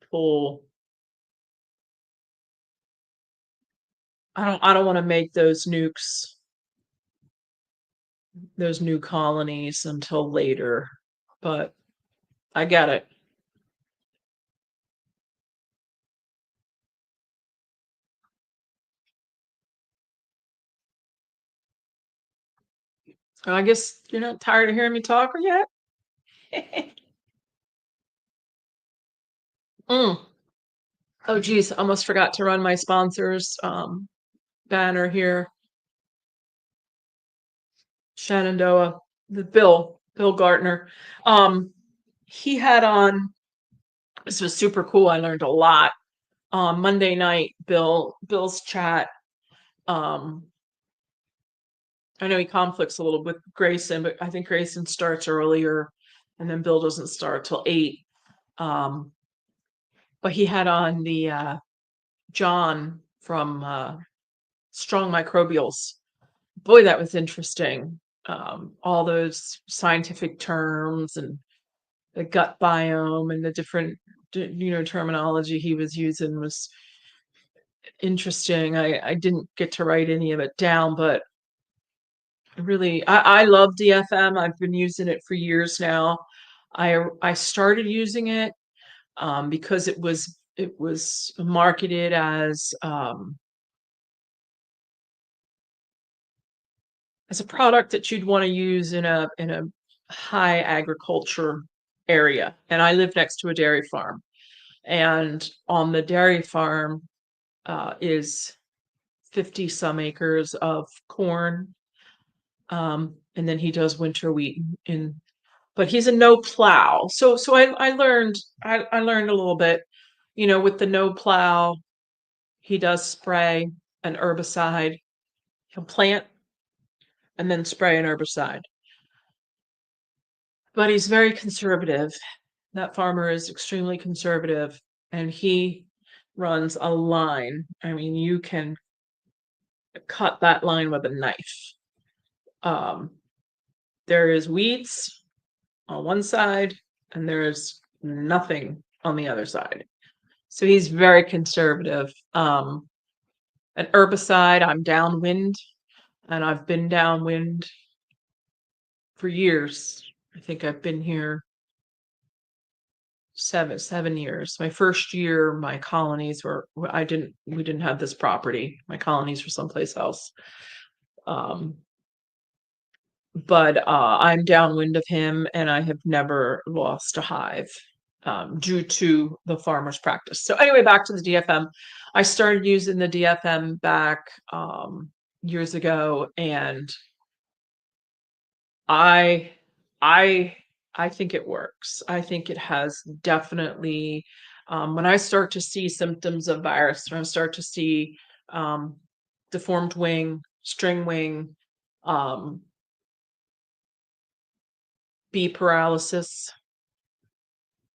pull. I don't wanna make those new colonies until later, but I get it. I guess you're not tired of hearing me talk yet? Mm. Oh, geez, almost forgot to run my sponsors banner here. Shenandoah, the Bill Gartner. Um, he had on, this was super cool. I learned a lot. Monday night, Bill's chat. Um, I know he conflicts a little with Grayson, but I think Grayson starts earlier, and then Bill doesn't start till 8. Um, but he had on the John from Strong Microbials. Boy, that was interesting. All those scientific terms and the gut biome and the different terminology he was using was interesting. I didn't get to write any of it down, but really, I love DFM. I've been using it for years now. I started using it because it was marketed as a product that you'd want to use in a high agriculture area. And I live next to a dairy farm. And on the dairy farm is 50 some acres of corn. And then he does winter wheat but he's a no plow. So I learned a little bit. with the no plow, he does spray an herbicide. He'll plant and then spray an herbicide. But he's very conservative. That farmer is extremely conservative, and he runs a line. I mean, you can cut that line with a knife. Um, there is weeds on one side, and there is nothing on the other side. So he's very conservative. An herbicide, I'm downwind, and I've been downwind for years. I think I've been here 7 years. My first year, my colonies we didn't have this property. My colonies were someplace else. But I'm downwind of him, and I have never lost a hive due to the farmer's practice. So anyway, back to the DFM. I started using the DFM back years ago, and I I I think it works. I think it has definitely when I start to see symptoms of virus, when I start to see um, deformed wing, string wing, um, bee paralysis,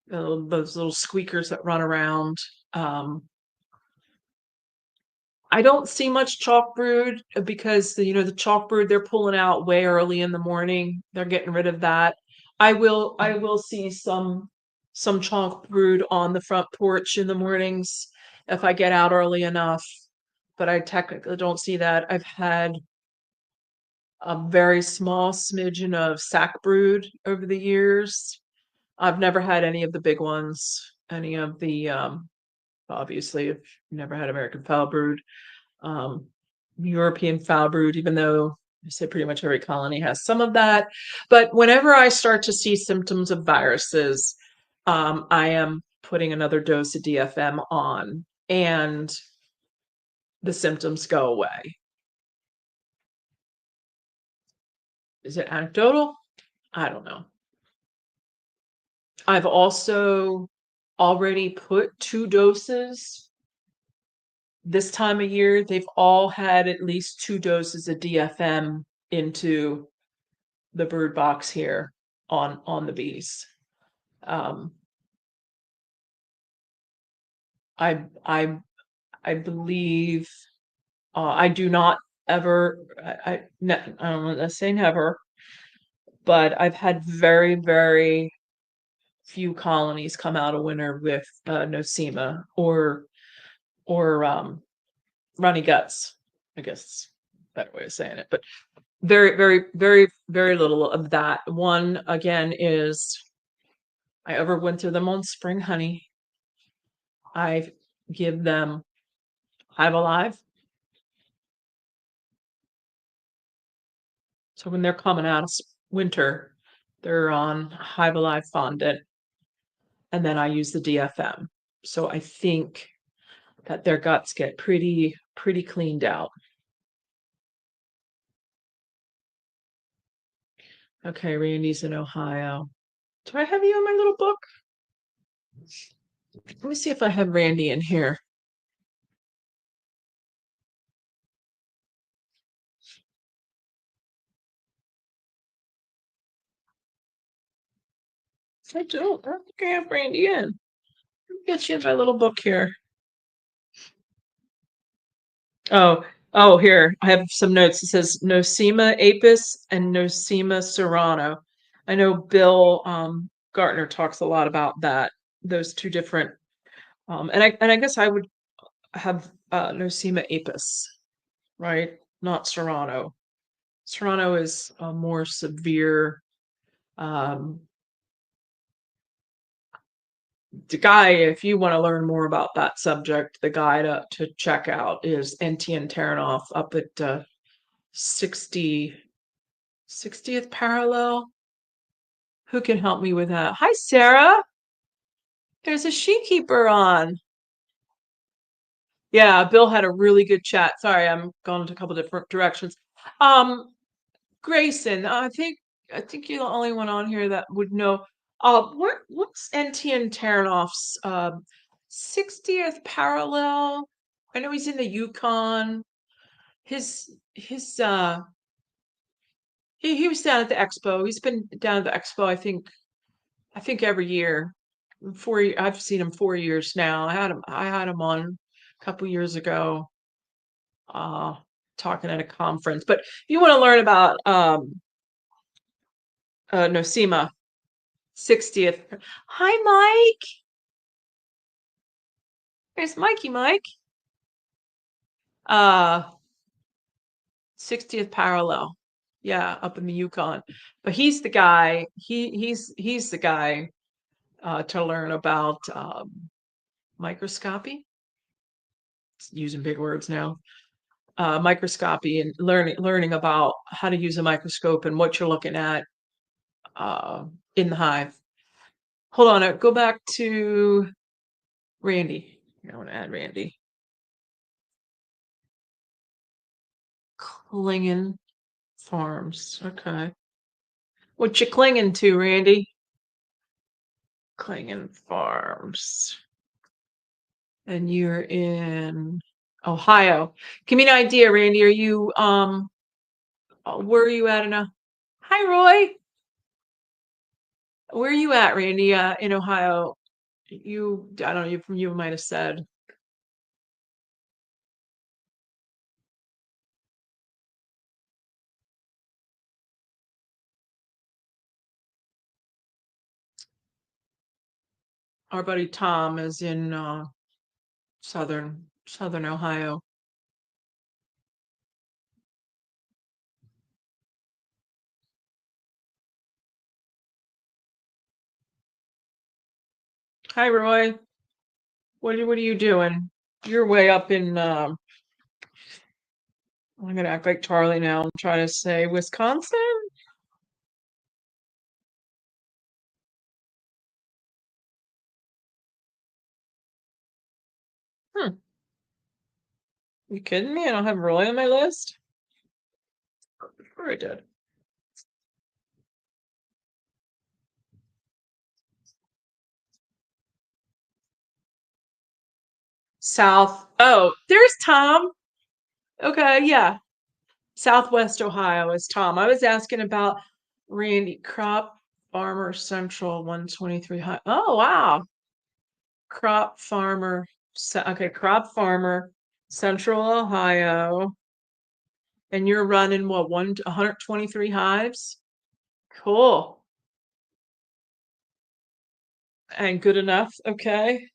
those little squeakers that run around. Um, I don't see much chalk brood because the chalk brood they're pulling out way early in the morning. They're getting rid of that. I will see some chalk brood on the front porch in the mornings if I get out early enough, but I technically don't see that. I've had a very small smidgen of sac brood over the years. I've never had any of the big ones, any of the obviously I've never had American foul brood. um, European foul brood, even though I say pretty much every colony has some of that. But whenever I start to see symptoms of viruses, I am putting another dose of DFM on, and the symptoms go away. Is it anecdotal? I don't know. I've also already put 2 doses. This time of year, they've all had at least 2 doses of DFM into the brood box here on the bees. Um, I I believe I do not ever I don't want to say never, but I've had very very few colonies come out of winter with nosema or runny guts. I guess better way of saying it, but very very very very little of that. One again is I overwinter them on spring honey. I give them Hive Alive. So when they're coming out of winter, they're on Hive Alive fondant, and then I use the DFM. So I think that their guts get pretty cleaned out. Okay, Randy's in Ohio. Do I have you in my little book? Let me see if I have Randy in here. I don't. I don't think I have Randy in. Let me get you in my little book here. Oh, here. I have some notes. It says Nosema apis and Nosema serrano. I know Bill Gartner talks a lot about that, those two different. And I guess I would have Nosema apis, right? Not serrano. Serrano is a more severe. Um, the guy, if you want to learn more about that subject, the guy to check out is Etienne Taranoff up at 60th parallel. Who can help me with that? Hi, Sarah. There's a sheepkeeper on. Yeah, Bill had a really good chat. Sorry, I'm going into a couple different directions. Um, Grayson, I think you're the only one on here that would know. What's NTN Taranoff's 60th parallel. I know he's in the Yukon. His he was down at the expo. He's been down at the expo, I think every year. I've seen him 4 years now. I had him on a couple years ago, uh, talking at a conference. But if you want to learn about Nosema 60th. Hi, Mike. There's Mikey Mike. Uh 60th parallel. Yeah, up in the Yukon. But he's the guy, he's the guy to learn about microscopy. Using big words now. Microscopy and learning about how to use a microscope and what you're looking at in the hive. Hold on, go back to Randy. I want to add Randy. Clinging Farms. Okay. What you clinging to, Randy? Clinging Farms. And you're in Ohio. Give me an idea, Randy. Are you where are you at in Hi, Roy. Where are you at, Randy? In Ohio? I don't know. You might have said our buddy Tom is in southern Ohio. Hi, Roy. What are you doing? You're way up in. I'm gonna act like Charlie now and try to say Wisconsin. Hmm. You kidding me? I don't have Roy on my list. Sure, I did. South. Oh, there's Tom. Okay, yeah. Southwest Ohio is Tom. I was asking about Randy Crop Farmer Central 123 High. Oh, wow. Crop Farmer. Okay, Crop Farmer Central Ohio. And you're running what, 123 hives? Cool. And good enough. Okay.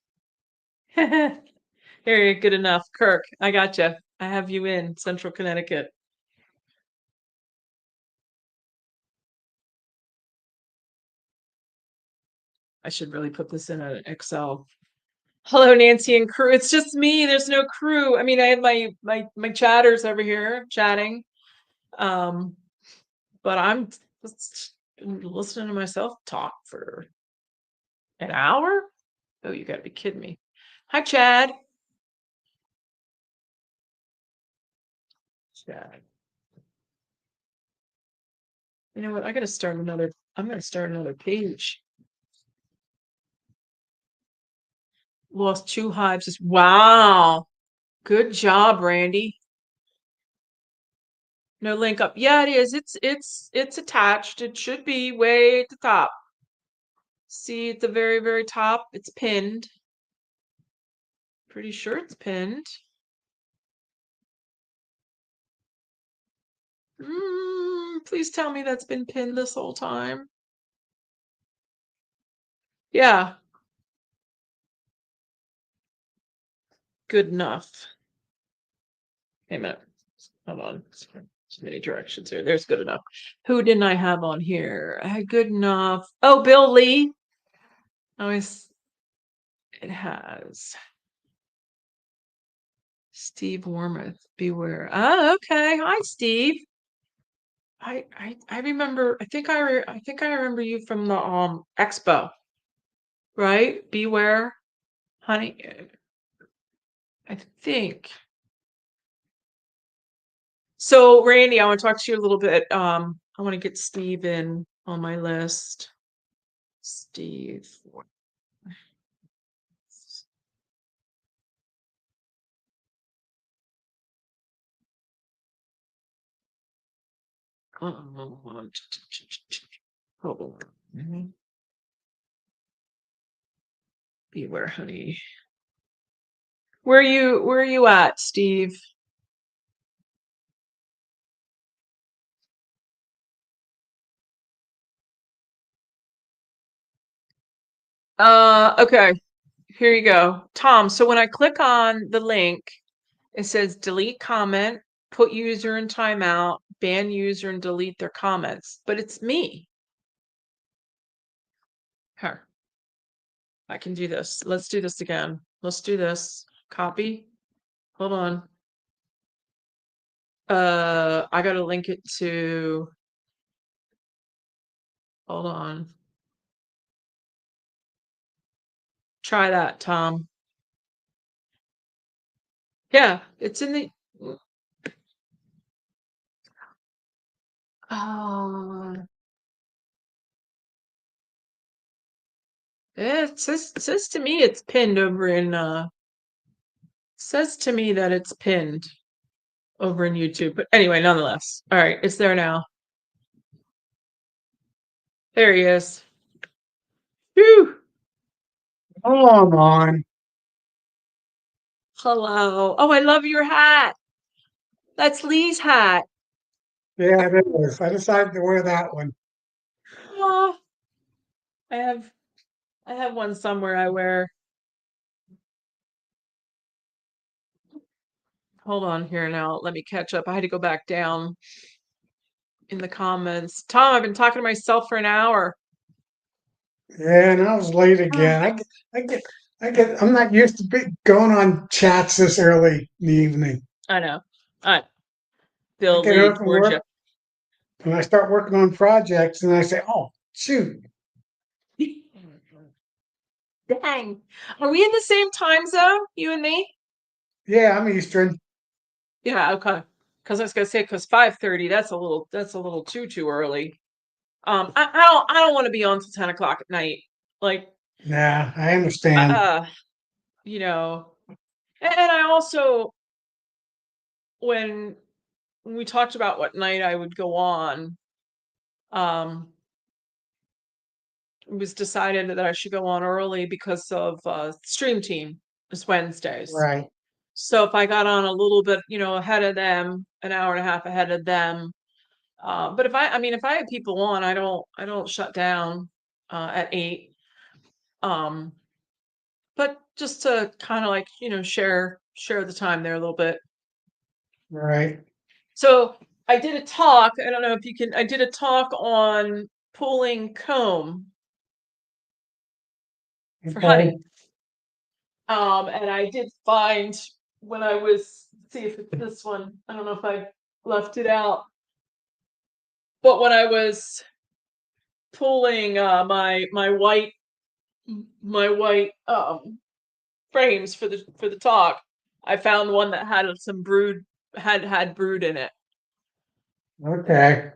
Here, good enough. Kirk, I got you. I have you in Central Connecticut. I should really put this in an Excel. Hello, Nancy and crew. It's just me. There's no crew. I mean, I have my chatters over here chatting. Um, but I'm just listening to myself talk for an hour. Oh, you gotta be kidding me. Hi, Chad. Chad. You know what? I'm gonna start another page. Lost 2 hives. Wow. Good job, Randy. No link up. Yeah, it is. It's attached. It should be way at the top. See at the very, very top, it's pinned. Pretty sure it's pinned. Please tell me that's been pinned this whole time. Yeah. Good enough. Wait a minute. Hold on. Too many directions here. There's good enough. Who didn't I have on here? I had good enough. Oh, Bill Lee. Always. It has. Steve Wormuth. Beware. Oh, okay. Hi, Steve. I remember. I think I remember you from the expo, right? Beware, honey. I think. So, Randy, I want to talk to you a little bit. I want to get Steve in on my list. Steve. Hold on. Beware, honey. Where are you at, Steve? Okay. Here you go. Tom, so when I click on the link, it says delete comment, put user in timeout, ban user and delete their comments, but it's me. Here, I can do this. Let's do this again. Let's do this. Copy. Hold on. I gotta link it to, hold on. Try that, Tom. Yeah, it's in the, uh, it says to me it's pinned over in, says to me that it's pinned over in YouTube. But anyway, nonetheless. All right, it's there now. There he is. Whew. Hold on. Hello. Oh, I love your hat. That's Lee's hat. Yeah, it is. I decided to wear that one. Oh, I have I have one somewhere I wear. Hold on here now. Let me catch up. I had to go back down in the comments. Tom, I've been talking to myself for an hour. Yeah, and I was late Oh, again. I'm not used to going on chats this early in the evening. I know. I I feel get late up and towards you. work, and I start working on projects, and I say, "Oh, shoot, Dang. Are we in the same time zone, you and me? yeah, I'm Eastern." Yeah, okay. Because I was gonna say, because 5:30, that's a little too early. I don't want to be on till 10 o'clock at night. Like, Yeah, I understand. uh, you know, and I also, when we talked about what night I would go on, um, it was decided that I should go on early because of Stream Team. It's Wednesdays. Right, So if I got on a little bit, ahead of them, an hour and a half ahead of them, but if I had people on, I don't shut down at 8. Um, but just to kind of like, share the time there a little bit. right. So I did a talk. I don't know if you can. I did a talk on pulling comb for Okay. honey. And I did find when I was, see if it's this one. I don't know if I left it out, but when I was pulling my white frames for the talk, I found one that had some had brood in it. Okay.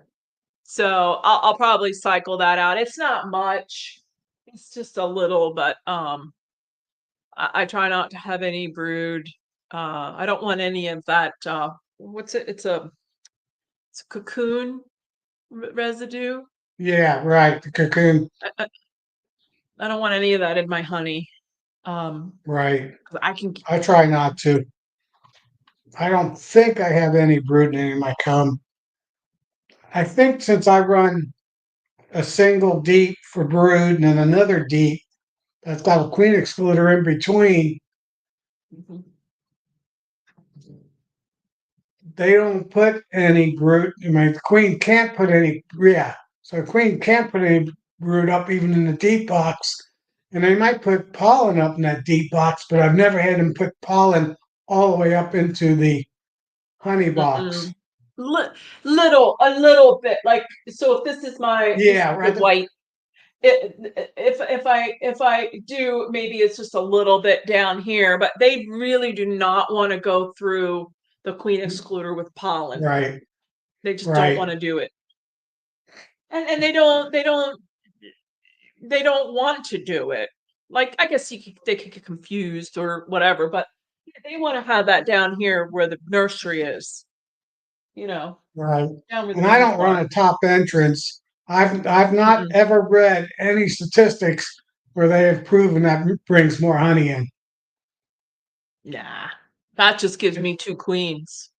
So I'll probably cycle that out. It's not much. It's just a little, but I try not to have any brood. I don't want any of that. What's it? It's a cocoon residue. Yeah, right. The cocoon. I, I, I don't want any of that in my honey. Um, Right. 'Cause I can. I try not to. I don't think I have any brood in my comb. I think since I run a single deep for brood and then another deep that's got a queen excluder in between, Mhm. they don't put any brood. I mean, the queen can't put any, yeah. So the queen can't put any brood up even in the deep box. And they might put pollen up in that deep box, but I've never had them put pollen all the way up into the honey box. Mm-mm. A little bit. Like, so if this is Yeah, the right. white. If I do, maybe it's just a little bit down here, but they really do not want to go through the queen excluder with pollen. Right, They just don't want right. to do it, and they don't want to do it. Like, I guess they could get confused or whatever, but they want to have that down here where the nursery is. you know, right. down where the And I bees don't run are. a top entrance. I've not Mm-mm. ever read any statistics where they have proven that brings more honey in. Nah, that just gives It- me two queens.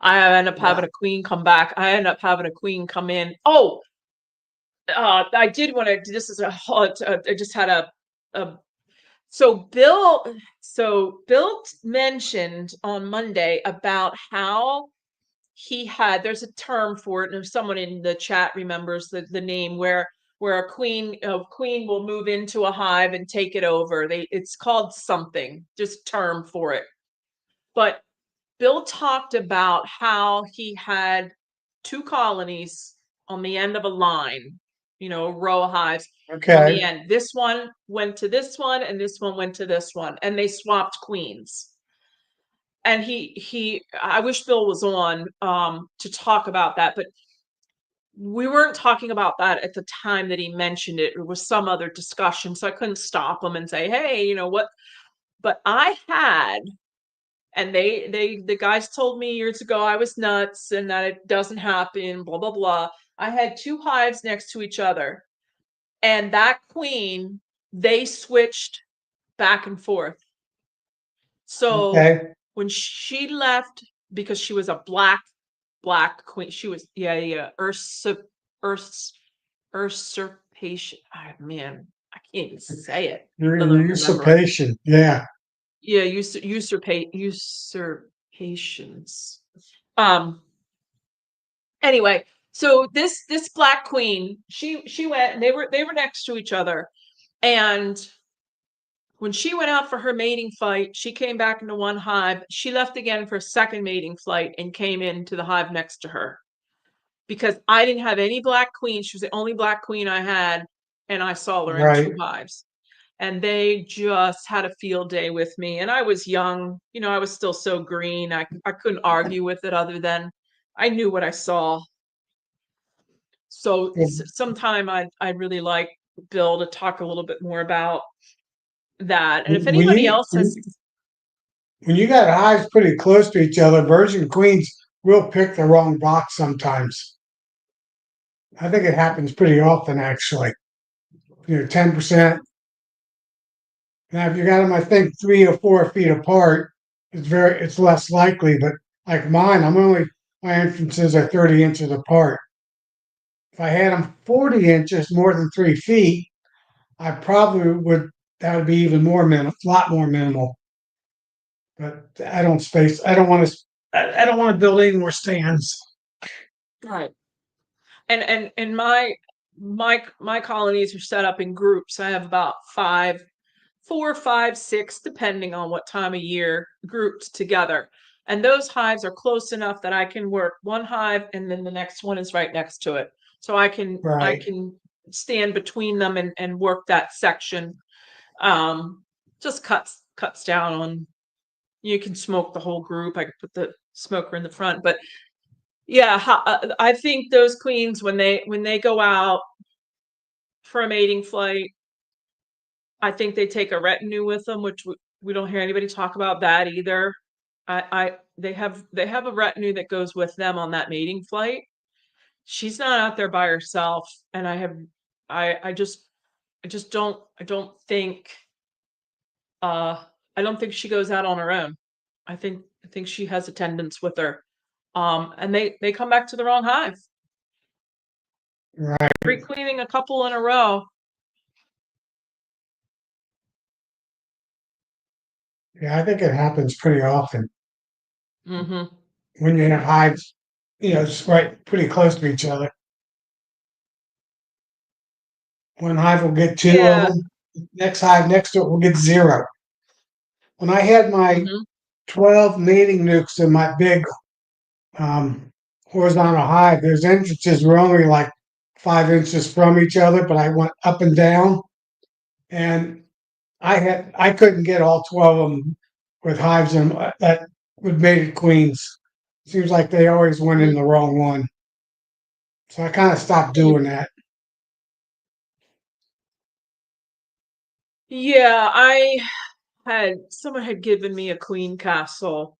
I end up having yeah. a queen come back. I end up having a queen come in. Oh, I did want to. This is a hot. I just had a. So Bill mentioned on Monday about how he had. There's a term for it, and if someone in the chat remembers the name, where a queen will move into a hive and take it over. It's called something, just term for it. But Bill talked about how he had two colonies on the end of a line, a row of hives on the Okay. end. This one went to this one, and this one went to this one, and they swapped queens. And I wish Bill was on to talk about that, but we weren't talking about that at the time that he mentioned it. It was some other discussion, so I couldn't stop him and say, "Hey, what?" But I had and the guys told me years ago I was nuts and that it doesn't happen, blah blah blah. I had two hives next to each other, and that queen, they switched back and forth. So Okay. when she left, because she was a black queen, she was, yeah, usurpation. Oh, man, I can't even say it. Still don't remember it. Usurpation. Yeah. Yeah, usurpations. Um, anyway, so this black queen, she went, and they were next to each other. And when she went out for her mating flight, she came back into one hive. She left again for a second mating flight and came into the hive next to her. Because I didn't have any black queen. She was the only black queen I had, and I saw her in two Right. hives. And they just had a field day with me. And I was young, I was still so green. I couldn't argue with it other than I knew what I saw. So Well, sometime I'd really like Bill to talk a little bit more about that. And if when anybody you else has, when you got hives pretty close to each other, virgin queens will pick the wrong box sometimes. I think it happens pretty often, actually. 10%. Now, if you got them, I think 3 or 4 feet apart, it's less likely. But like mine, my entrances are 30 inches apart. If I had them 40 inches, more than 3 feet, I probably would. That would be even more minimal, a lot more minimal. But I don't space. I don't want to. I don't want to build any more stands. right. And my colonies are set up in groups. I have about 4, 5, 6, depending on what time of year, grouped together. And those hives are close enough that I can work one hive and then the next one is right next to it. So I Right. can stand between them and work that section. Just cuts down on, you can smoke the whole group. I could put the smoker in the front, but yeah, I think those queens, when they go out for a mating flight, I think they take a retinue with them, which we don't hear anybody talk about that either. They have a retinue that goes with them on that mating flight. She's not out there by herself, and I just don't think I don't think she goes out on her own. I think she has attendants with her. And they come back to the wrong hive. Right. Re-queening a couple in a row. Yeah, I think it happens pretty often Hmm. when you have hives, it's right pretty close to each other. One hive will get two of Yeah. them. Next hive next to it will get zero. When I had my Hmm. 12 mating nukes in my big um, horizontal hive, those entrances were only like 5 inches from each other, but I went up and down, and I couldn't get all 12 of them with hives in 'em, that would mated queens. Seems like they always went in the wrong one, so I kind of stopped doing that. Yeah, someone had given me a queen castle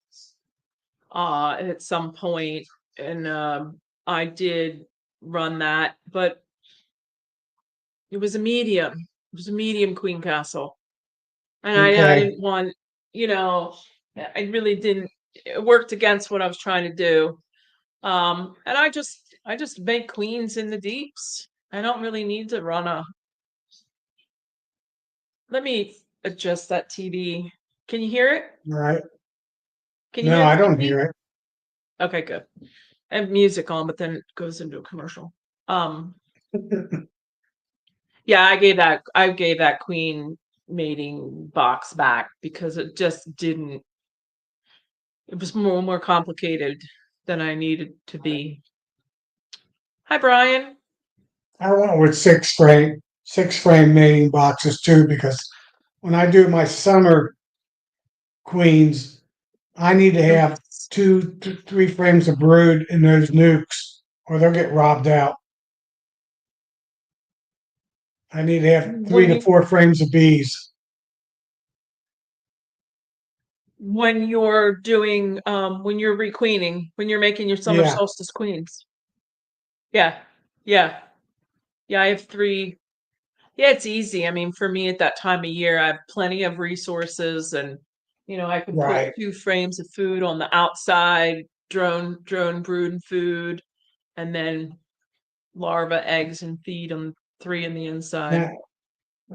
at some point. and I did run that, but it was a medium. It was a medium queen castle, and I Okay. didn't want, you know, I really didn't. It worked against what I was trying to do. And I just make queens in the deeps. I don't really need to run a. Let me adjust that TV. Can you hear it? All right. Can you No, hear the I don't TV? hear it. Okay, good. I have music on, but then it goes into a commercial. Um, yeah, I gave that queen mating box back because it just didn't. It was more complicated than I needed to be. Hi, Brian. I went with six frame mating boxes too, because when I do my summer queens, I need to Mm. have three frames of brood in those nukes, or they'll get robbed out. I need to have three When to you four frames of bees. when you're doing when you're requeening, when you're making your summer Yeah, solstice queens. Yeah. Yeah. Yeah, I have 3. Yeah, it's easy. I mean, for me at that time of year, I have plenty of resources, and I can put right, 2 frames of food on the outside, drone brood and food, and then larva eggs and feed them 3 in the inside. now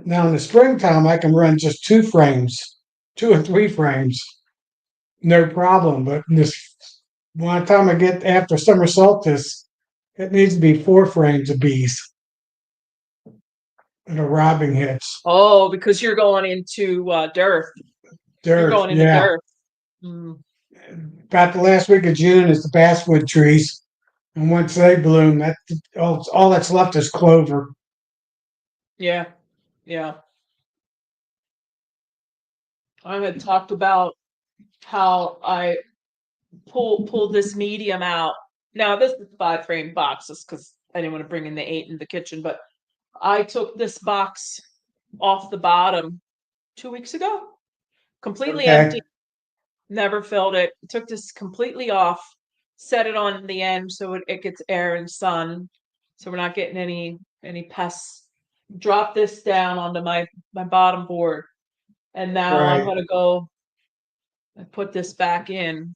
now in the springtime I can run just two frames, two or three frames, no problem. But in this one time I get after summer solstice, it needs to be four frames of bees and a robbing hits. Oh, because you're going into dearth. You're Dirt, going into yeah. dearth. Mm, About the last week of June is the basswood trees, and once they bloom, that all that's left is clover. yeah. Yeah. I had talked about how I pull this medium out. Now this is 5 frame boxes because I didn't want to bring in the 8 in the kitchen, but I took this box off the bottom 2 weeks ago, completely Okay, empty, never filled it. Took this completely off, set it on the end so it gets air and sun, so we're not getting any pests. Drop this down onto my bottom board, and now I'm right. gonna go and put this back in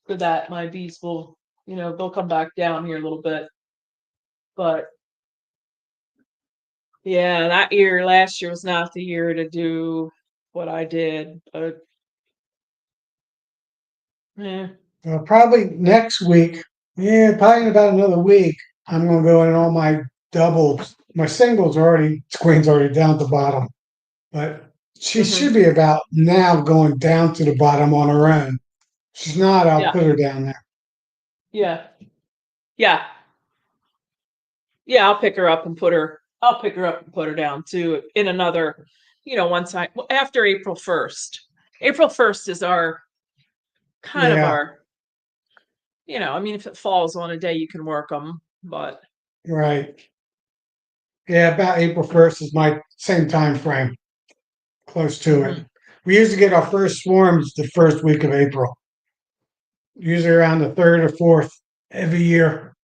for that. My bees will, they'll come back down here a little bit. But yeah, last year was not the year to do what I did. But yeah. Probably next week. Yeah, probably in about another week. I'm gonna go in all my doubles. My singles are already Queen's already down at the bottom, but she Hmm. should be about now going down to the bottom on her own. If she's not, I'll Yeah. put her down there. Yeah. Yeah. Yeah. I'll pick her up and put her down too in another, once after April 1st. April 1st is our kind of Yeah, our, I mean, if it falls on a day, you can work them, but. right. Yeah, about April 1st is my same time frame, close to it. Mhm. We usually get our first swarms the first week of April, usually around the third or fourth every year.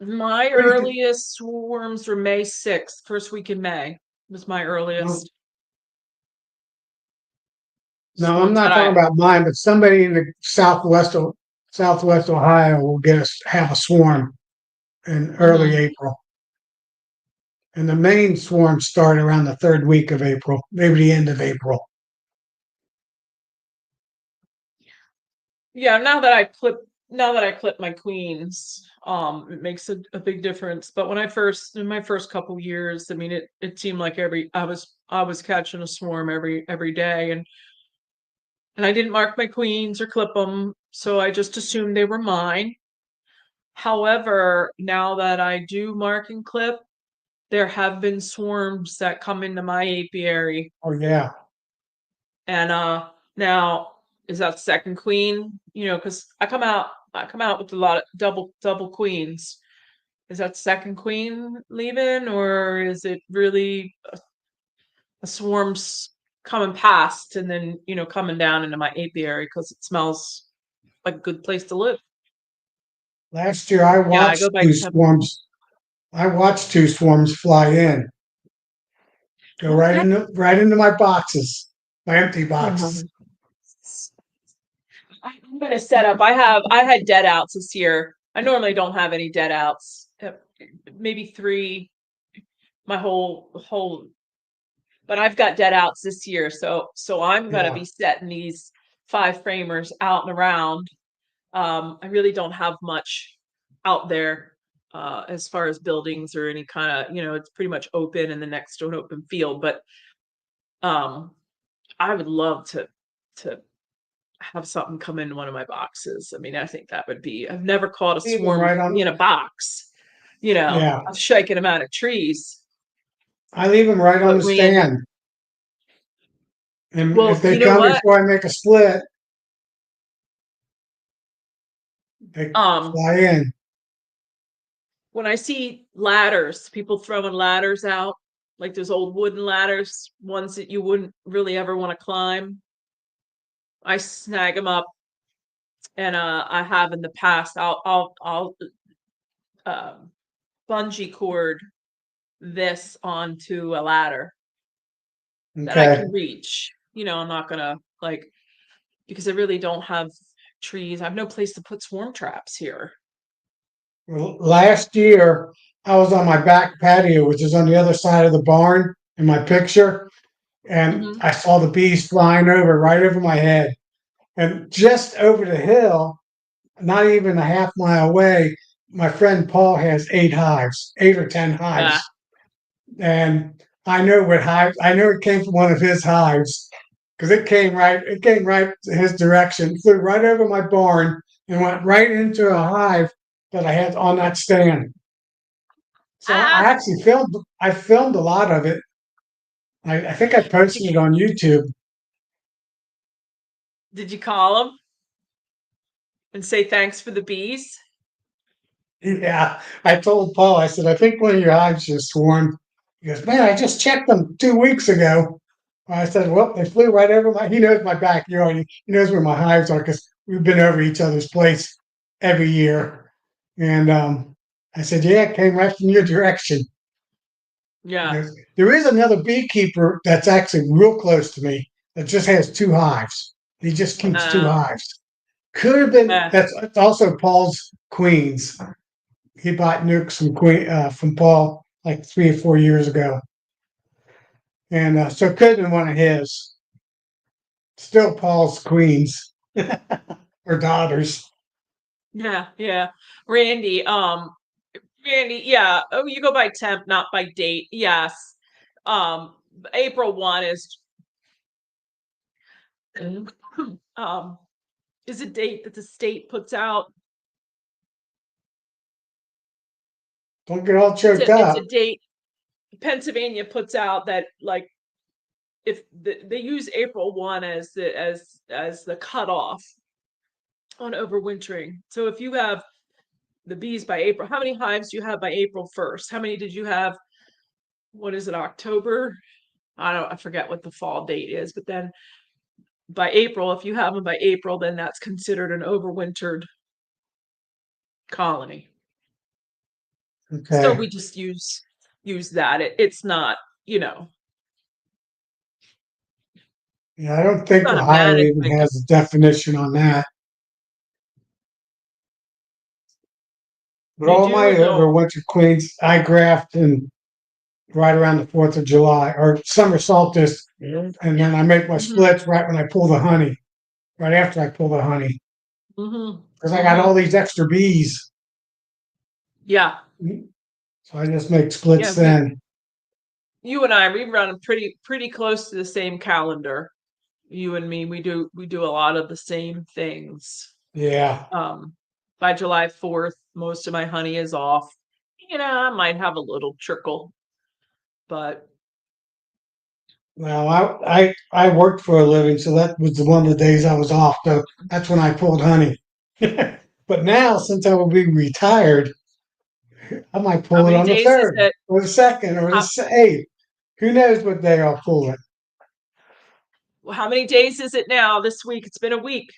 My Pretty good. earliest swarms were May 6th, first week in May was my No, earliest no, I'm swarms that not talking I. about mine, but somebody in the Southwest Ohio will get us have a swarm in early Mhm. April. And the main swarms start around the third week of April, maybe the end of April. Yeah, now that I clip my queens, it makes a big difference. But in my first couple years, I mean, it seemed like I was catching a swarm every day, and I didn't mark my queens or clip them, so I just assumed they were mine. However, now that I do mark and clip, there have been swarms that come into my apiary, Oh yeah, and now is that second queen? Because I come out with a lot of double queens. Is that second queen leaving, or is it really a swarm's coming past and then coming down into my apiary because it smells like a good place to live? Last year, I Yeah, I watched go by two temp. swarms. I watched two swarms fly in, go Okay. right into my boxes, my empty boxes. Mhm. I'm gonna set up. I had dead outs this year. I normally don't have any dead outs. Maybe three my whole but I've got dead outs this year, so I'm gonna Yeah, be setting these five framers out and around. I really don't have much out there as far as buildings or any kind of, it's pretty much open and the next to an open field. But um, I would love to have something come in one of my boxes. I mean, I think that would be. I've never caught a leave them swarm right on. in a box. Yeah, A shaking amount of trees. I leave them right on But the Randy, stand, and if well, they you know come what? before I make a split, they Um, fly in. when I see ladders, people throwing ladders out, like those old wooden ladders, ones that you wouldn't really ever want to climb, I snag them up, and I have in the past. I'll um, bungee cord this onto a ladder that I Okay. can reach. I'm not gonna like because I really don't have trees. I have no place to put swarm traps here. Well, last year, I was on my back patio, which is on the other side of the barn in my picture, and Hmm. I saw the bees flying over right over my head. And just over the hill, not even a half mile away, my friend Paul has 8 hives, 8 or 10 Yeah. hives. And I know what hive, I know it came from one of his hives because it came right his direction, flew right over my barn and went right into a hive that I had on that stand. So I Ah, actually I filmed a lot of it. I think I did you posted it on YouTube. did you call them and say thanks for the bees? Yeah, I told Paul, I said, I think one of your hives just swarmed. He goes, man, I just checked them 2 weeks ago. I said, well, they flew right over he knows my backyard. He knows where my hives are because we've been over each other's place every year. And I said, yeah, it came right from your direction. He Yeah. goes, there is another beekeeper that's actually real close to me that just has 2 hives. He just keeps two Uh, hives. Could have been, uh, that's also Paul's queens. He bought nukes from Paul like 3 or 4 years ago, and so it could have been one of his. Still Paul's queens or daughters. yeah, yeah. Randy, Randy, yeah. Oh, you go by temp, not by date. Yes. April 1 um is a date that the state puts out. Don't get all choked It's a up. date Pennsylvania puts out that like if they use April 1 as the cutoff on overwintering. So if you have the bees by April, how many hives do you have by April 1st? How many did you have? What is it, October? I forget what the fall date is, but then by April, if you have them by April, then that's considered an overwintered colony. So Okay. we just use that. It's not, you know, Yeah, I don't it's think not a Ohio even management. has a definition on that. But You all do my or don't? overwinter queens, I graft in right around the 4th of July or summer solstice, and then I make my Hmm. splits right when I pull the honey, right after I pull the honey, Hmm. because I got Hmm. all these extra bees. Yeah. So I just make splits Yeah. We, then. you and I, we run pretty close to the same calendar. You and me, we do a lot of the same things. Yeah. Um, by July 4th, most of my honey is off. I might have a little trickle, but Well, I worked for a living, so that was one of the days I was off. So that's when I pulled honey. But now, since I will be retired, I might how pull it many on the days is third it? or the second or the How, eighth. Who knows what day I'll pull it? how many days is it now this week? It's been a week.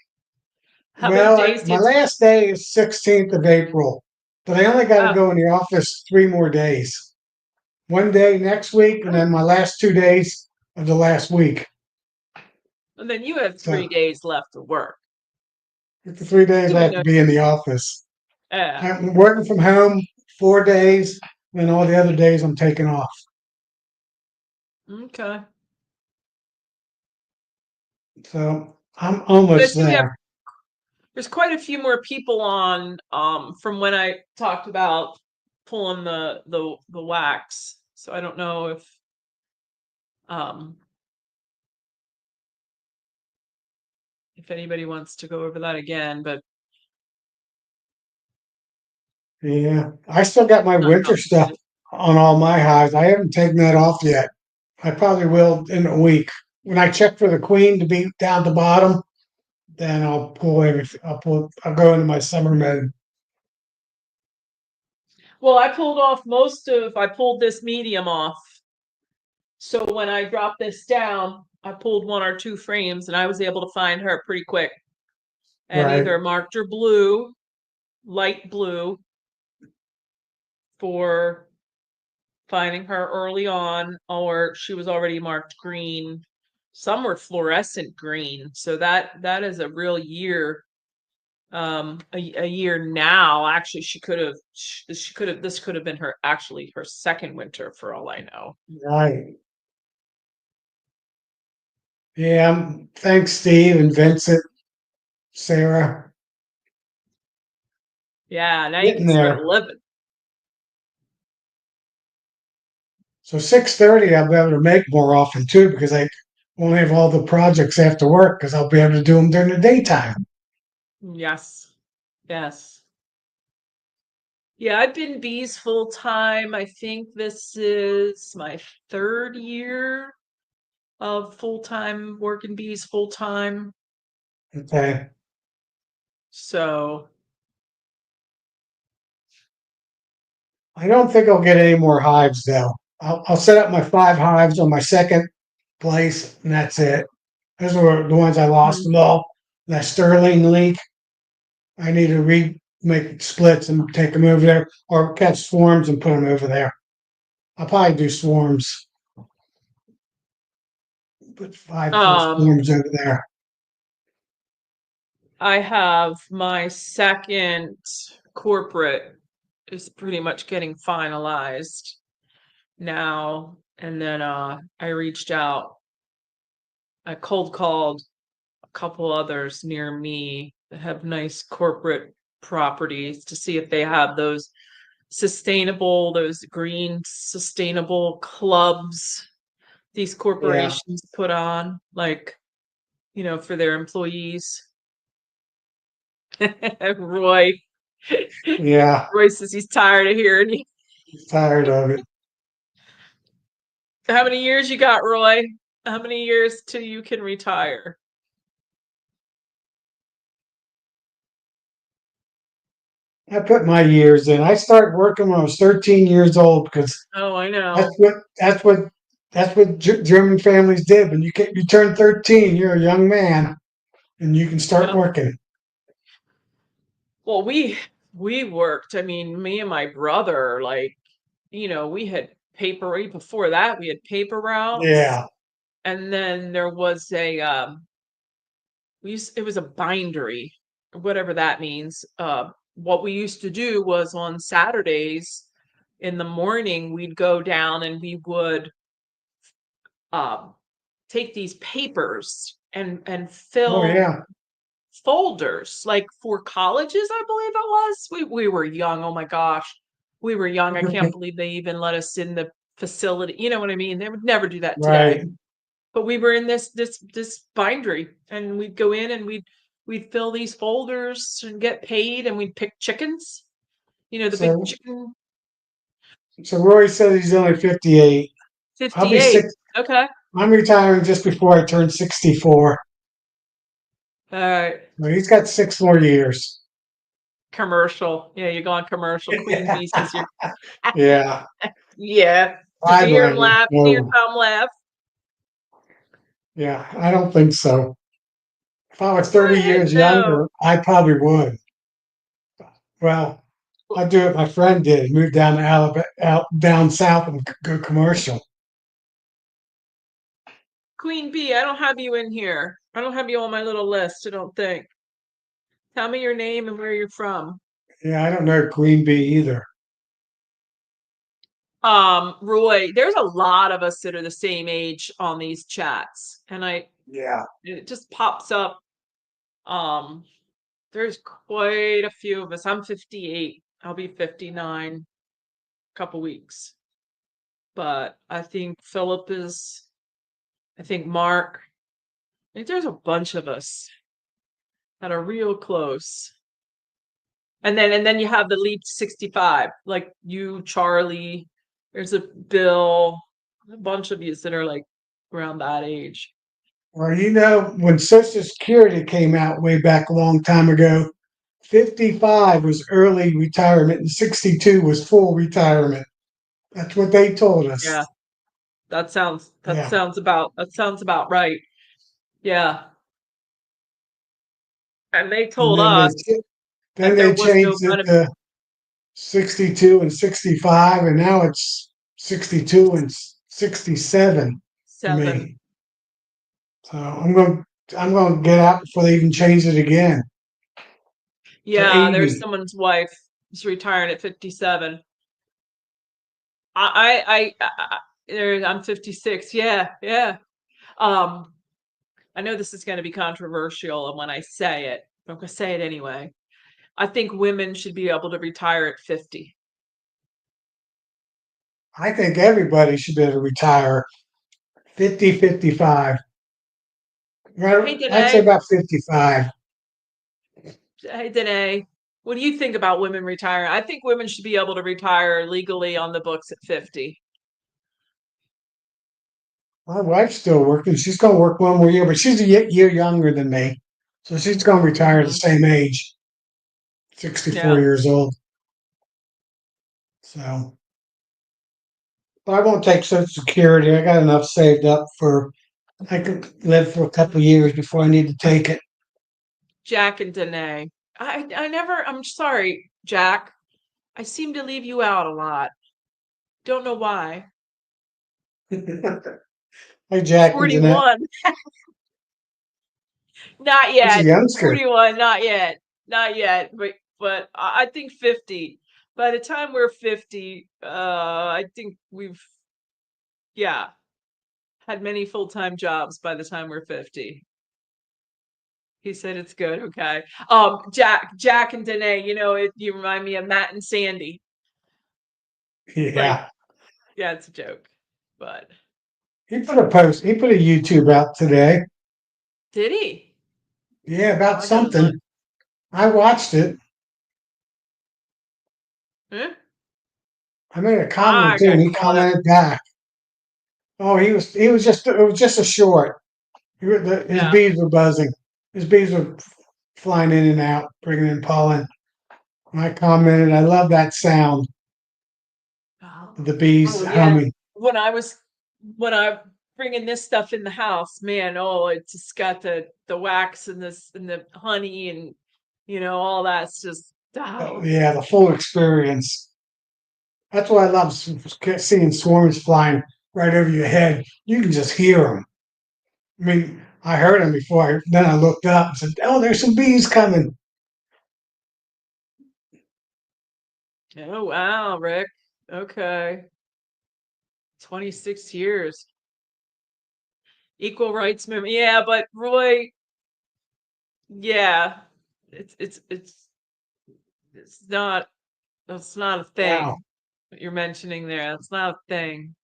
How many Well, days do my you? last day is 16th of April, but I only got to Oh, go in the office 3 more days. One day next week, and oh, then my last 2 days of the last week. and then you have So 3 days left to work. for 3 days, I Doing have to no. be in the office. Yeah. I'm working from home 4 days, and all the other days I'm taking off. Okay. So I'm But I almost see we have there. there's quite a few more people on from when I talked about pulling the wax. So I don't know um if anybody wants to go over that again, but Yeah, I still got my not winter stuff complicated. on all my hives. I haven't taken that off yet. I probably will in a week. When I check for the queen to be down the bottom, then I'll pull everything. I'll go into my summer mode. Well, I pulled this medium off. So when I dropped this down, I pulled one or two frames and I was able to find her pretty quick and Right. either marked her blue, light blue for finding her early on, or she was already marked green. Some were fluorescent green. So that is a real year. A year now. Actually, this could have been her actually her second winter for all I know. Right. Yeah. Thanks, Steve and Vincent, Sarah. Yeah, now you Getting can start there. living. So 6:30, I'll be able to make more often too because I won't have all the projects after work because I'll be able to do them during the daytime. Yes. Yes. Yeah, I've been bees full time. I think this is my third year of full time working bees full time. Okay. So, I don't think I'll get any more hives though. I'll set up my 5 hives on my second place, and that's it. Those were the ones I lost mm, them all. That Sterling leak, I need to make splits and take them over there, or catch swarms and put them over there. I'll probably do swarms, put 5 full um, swarms over there. I have my second corporate is pretty much getting finalized now. And then I reached out, I cold called a couple others near me that have nice corporate properties to see if they have those green sustainable clubs these Yeah, corporations put on, like, for their employees. Roy. yeah. Roy says he's tired of hearing you. Tired of it. How many years you got, Roy? How many years till you can retire? I put my years in. I started working when I was 13 years old because Oh, I that's know. what that's what that's what German families did. When you turn 13, you're a young man and you can start Yeah. working. Well, we worked. I mean, me and my brother, like, we had paper right before that, we had paper routes. Yeah. And then there was it was a bindery, whatever that means. What we used to do was on Saturdays in the morning, we'd go down and we would um, take these papers and Oh fill yeah. folders like for colleges, I believe it was. We were young. Oh my gosh. We were young. I can't believe they even let us in the facility. You know what I mean? They would never do that today. Right. But we were in this bindery and we'd go in and we'd fill these folders and get paid and we'd pick chickens. The big So chicken so Roy says he's only 58. I'll be 58. six. Okay. I'm retiring just before I turn 64. All right. But he's got 6 more years. Commercial. Yeah, you're going commercial. Queen Bee says you're Yeah. yeah. Did you I'd hear him rather. laugh? Did you hear No. Tom laugh? Yeah. I don't think so. If I was Go 30 ahead. years No. younger, I probably would. Well, I do what my friend did, moved down to Alabama, out down south and go commercial. Queen Bee, I don't have you in here. I don't have you on my little list, I don't think. Tell me your name and where you're from. Yeah, I don't know Queen Bee either. Roy, there's a lot of us that are the same age on these chats, and Yeah. it just pops up. Um, there's quite a few of us. I'm 58. I'll be 59 couple weeks. But I think Philip is, I think Mark, I think there's a bunch of us that are real close. And then you have the leap to 65, like you, Charlie, there's a Bill, a bunch of you that are like around that age. Well, when Social Security came out way back a long time ago, 55 was early retirement and 62 was full retirement. That's what they told Yeah, us. Yeah. that sounds about right. Yeah. And they And told us then that there they was no changed it benefit. to 62 and 65, and now it's 62 and 67 for Seven. me. So I'm going to get out before they even change it again to Yeah, there's 80. someone's wife who's retiring at 57. I'm 56. Yeah, yeah. Um, I know this is going to be controversial, and when I say it, I'm going to say it anyway. I think women should be able to retire at 50. I think everybody should be able to retire 50, 55. Hey, Right, I'd say Danae. about 55. Hey, Danae. What do you think about women retiring? I think women should be able to retire legally on the books at 50. My wife's still working. She's going to work one more year, but she's a year younger than me. So she's going to retire at the Hmm. same age, 64 Yeah. years old. So, but I won't take Social Security. I got enough saved up I could live for a couple of years before I need to take it. Jack and Danae. I'm sorry, Jack. I seem to leave you out a lot. Don't know why. Hey, Jack and Jeanette. 41. Not He's a yet. youngster. 41, not yet. Not yet. But I think 50. By the time we're 50, I think we've, yeah, had many full-time jobs by the time we're 50. He said it's good. Okay. Jack and Danae, you remind me of Matt and Sandy. Like, Yeah. yeah, it's a joke. But He put a YouTube out today. did he? Yeah, Oh, about I gotta look. something. I watched it. Huh? I made a comment I too, and got he caught up. commented back. Oh, he was just, it was just a short. His Yeah. bees were buzzing. His bees were flying in and out, bringing in pollen. And I commented, I love that sound of the bees Oh yeah. humming. When I was when I bringing this stuff in the house, man, oh, it's just got the wax and this and the honey and all that's just Oh, oh. yeah, the full experience. That's why I love seeing swarms flying right over your head. You can just hear them. I mean, I heard them before. Then I looked up and said, "Oh, there's some bees coming." Oh wow, Rick. Okay. 26 years. Equal rights movement. Yeah, but Roy, yeah. It's it's it's it's not that's not a Wow, thing that you're mentioning there. That's not a thing.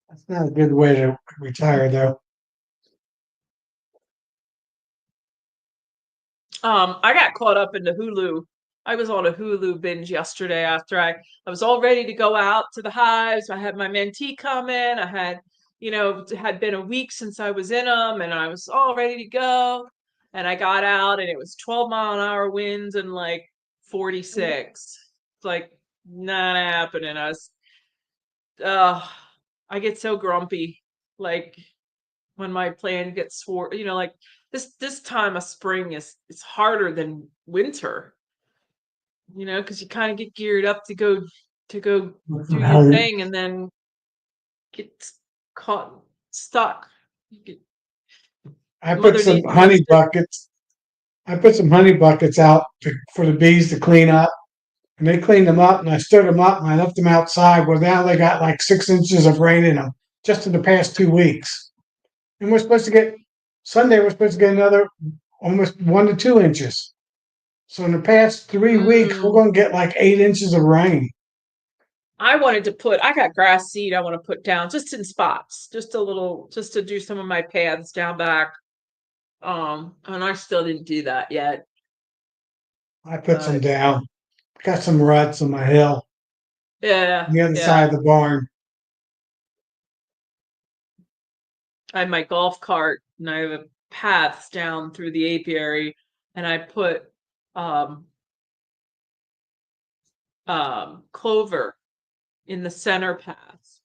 that's not a good way to retire, though. I got caught up into Hulu. I was on a Hulu binge yesterday after I was all ready to go out to the hives. I had my mentee come in. I had, it had been a week since I was in them and I was all ready to go. And I got out and it was 12-mile-an-hour winds and like 46. It's like not happening. uh, I get so grumpy. Like when my plant gets swore, like this time of spring is it's harder than winter, because you kind of get geared up to go do your thing and then get caught stuck. You get- I put Mother some Nature wants honey to. buckets. I put some honey buckets out for the bees to clean up, and they cleaned them up, and I stood them up, and I left them outside. Well, now they got like 6 inches of rain in them just in the past 2 weeks, and we're supposed to get Sunday. We're supposed to get another almost 1 to 2 inches. So in the past 3 weeks, we're Mm, going to get like 8 inches of rain. I got grass seed I want to put down just in spots, just a little, just to do some of my paths down back. And I still didn't do that yet, I put some but down. Got some ruts on my hill yeah, on the other side yeah. of the barn. I have my golf cart and I have paths down through the apiary, and I put um clover in the center paths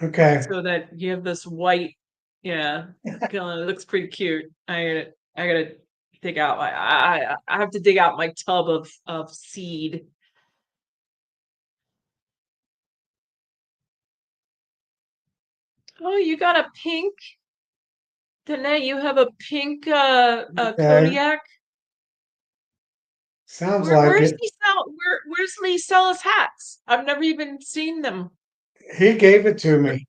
Okay. so that you have this white, yeah, it looks pretty cute. I gotta dig out I have to dig out my tub of seed. Oh, you got a pink, Danae, you have a pink Okay. Kodiak. Sounds Where like where's it. he sell where's Lee sell his hats? I've never even seen them. He gave it to me.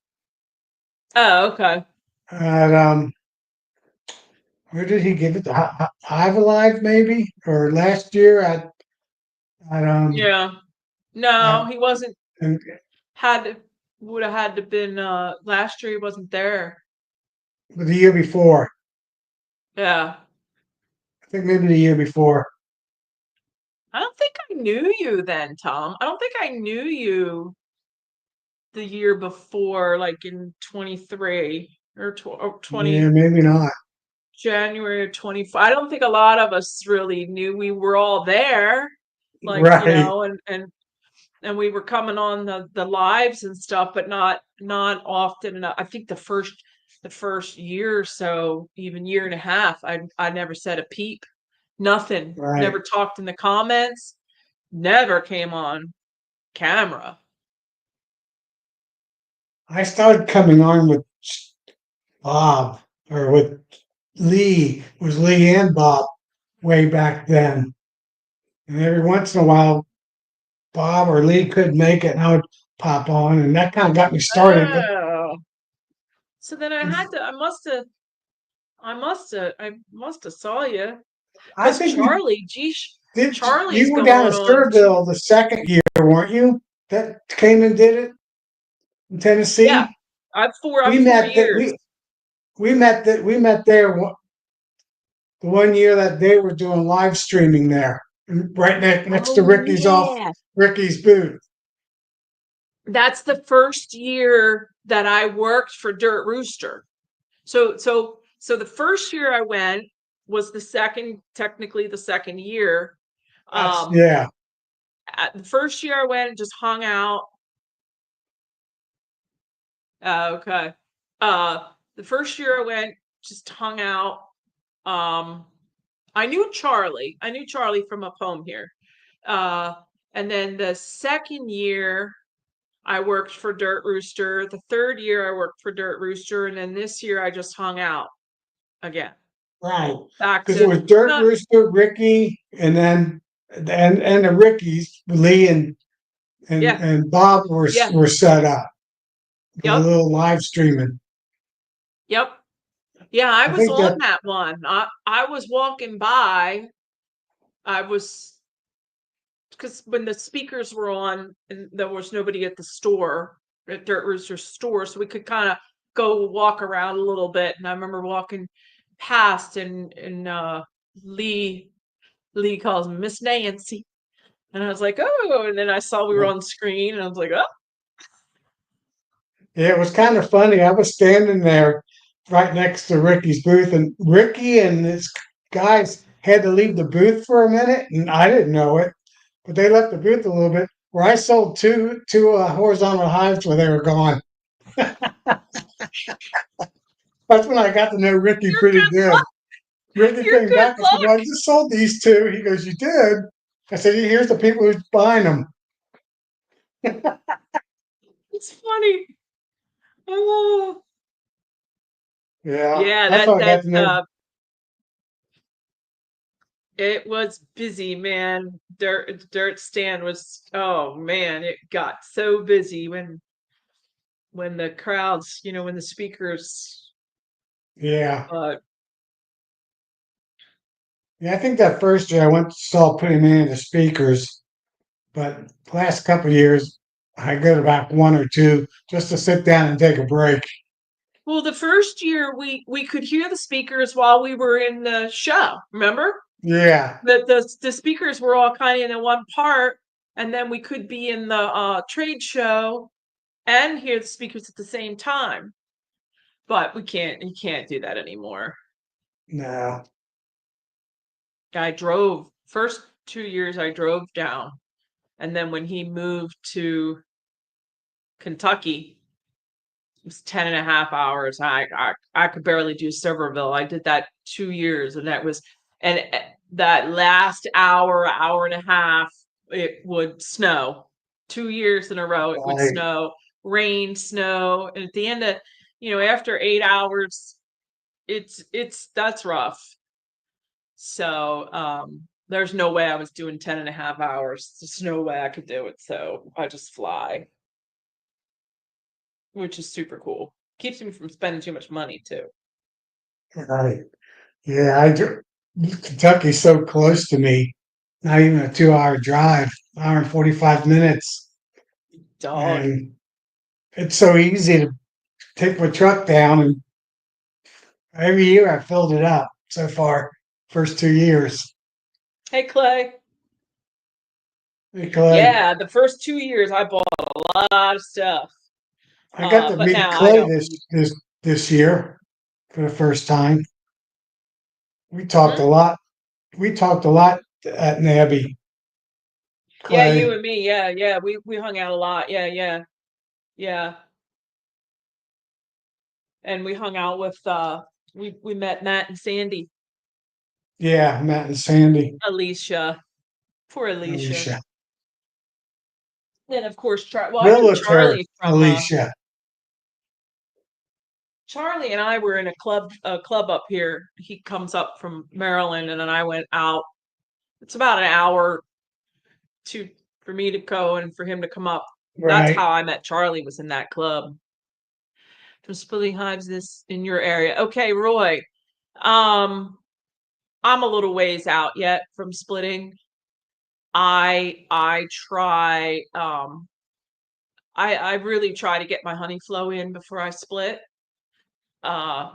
Oh, okay. At where did he give it? To? Hive Alive, maybe, or last year at Yeah. No, at he wasn't and had to would have had to been last year he wasn't there. the year before. Yeah. I think maybe the year before. I don't think I knew you then, Tom. I don't think I knew you the year before, like in 23 or Yeah, 20 maybe not. January of 24. I don't think a lot of us really knew we were all there, like, Right. and we were coming on the lives and stuff, but not often enough. I think the first year or so, even year and a half, I never said a peep, nothing, Right. never talked in the comments, never came on camera. I started coming on with Bob or with Lee. It was Lee and Bob way back then. And every once in a while, Bob or Lee couldn't make it, and I would pop on, and that kind of got me started. But Oh, so then I must have saw you I because think we Charlie, geez, did. Charlie's You were down going in on two. Sturville the second year, weren't you? That came and did it in Yeah, Tennessee. I'm We 4 years. we met there the one year that they were doing live streaming there, right next to Oh yeah. Ricky's booth. That's the first year that I worked for Dirt Rooster. So the first year I went was technically the second year. That's Um, yeah. the first year I went and just hung out. Okay. The first year I went, just hung out. Um, I knew Charlie. I knew Charlie from up home here. Uh, and then the second year I worked for Dirt Rooster. The third year I worked for Dirt Rooster, and then this year I just hung out again. Right. Back Because it to was Dirt not. Rooster, Ricky, and then and the Rickies, Lee Yeah. and Bob Yeah. were set up for the Yep. little live streaming. Yep. Yeah, I I was think on that that one. I was walking by. I was because when the speakers were on and there was nobody at the store, at Dirt Rooster store, so we could kind of go walk around a little bit. And I remember walking past and Lee Lee calls me Miss Nancy. And I was like, oh, and then I saw we were on screen and I was like, oh, yeah, it was kind of funny. I was standing there right next to Ricky's booth, and Ricky and his guys had to leave the booth for a minute, and I didn't know it, but they left the booth a little bit. where I sold two horizontal hives where they were gone. That's when I got to know Ricky You're pretty good good. luck. Ricky You're came good back. I said, "Well, I luck. just sold these two." He goes, "You did?" I said, "Here's the people who's buying them." It's funny. Oh, Yeah, yeah, that's that how I that got to know. it was busy, man. Dirt stand was, oh man, it got so busy when the crowds, when the speakers, Yeah, uh yeah. I think that first year I went saw putting in the speakers, but the last couple of years I go to about one or two just to sit down and take a break. well, the first year we could hear the speakers while we were in the show, remember? Yeah, The speakers were all kind of in one part, and then we could be in the trade show and hear the speakers at the same time. But you can't do that anymore. no, I drove first 2 years I drove down, and then when he moved to Kentucky, it was 10 and a half hours. I could barely do Silverville. I did that 2 years, and that last hour and a half, it would snow. 2 years in a row, it would I snow, rain, snow, and at the end of, after 8 hours, that's rough. So there's no way I was doing 10 and a half hours. There's no way I could do it. So I just fly, which is super cool. Keeps me from spending too much money too. right. Yeah, Kentucky's so close to me. Not even a 2 hour drive, hour and 45 minutes, Dog. and it's so easy to take my truck down. And every year I filled it up so far. First 2 years, Hey Clay. because Yeah, the first 2 years I bought a lot of stuff. I got to But meet now I Clay don't. this year for the first time. We talked a Hmm? lot. We talked a lot at Nabby. Yeah, you Clay. and me. Yeah, yeah. We hung out a lot. Yeah, yeah, yeah. And we hung out with we met Matt and Sandy. Yeah, Matt and Sandy. Alicia. Poor Alicia. Alicia. And of course, well, I knew Realtor Charlie from Alicia. Charlie and I were in a club up here. He comes up from Maryland, and then I went out. It's about an hour to for me to go and for him to come up. That's Right. how I met Charlie, was in that club. From splitting hives this in your area. Okay, Roy. Um, I'm a little ways out yet from splitting. I try I really try to get my honey flow in before I split. Uh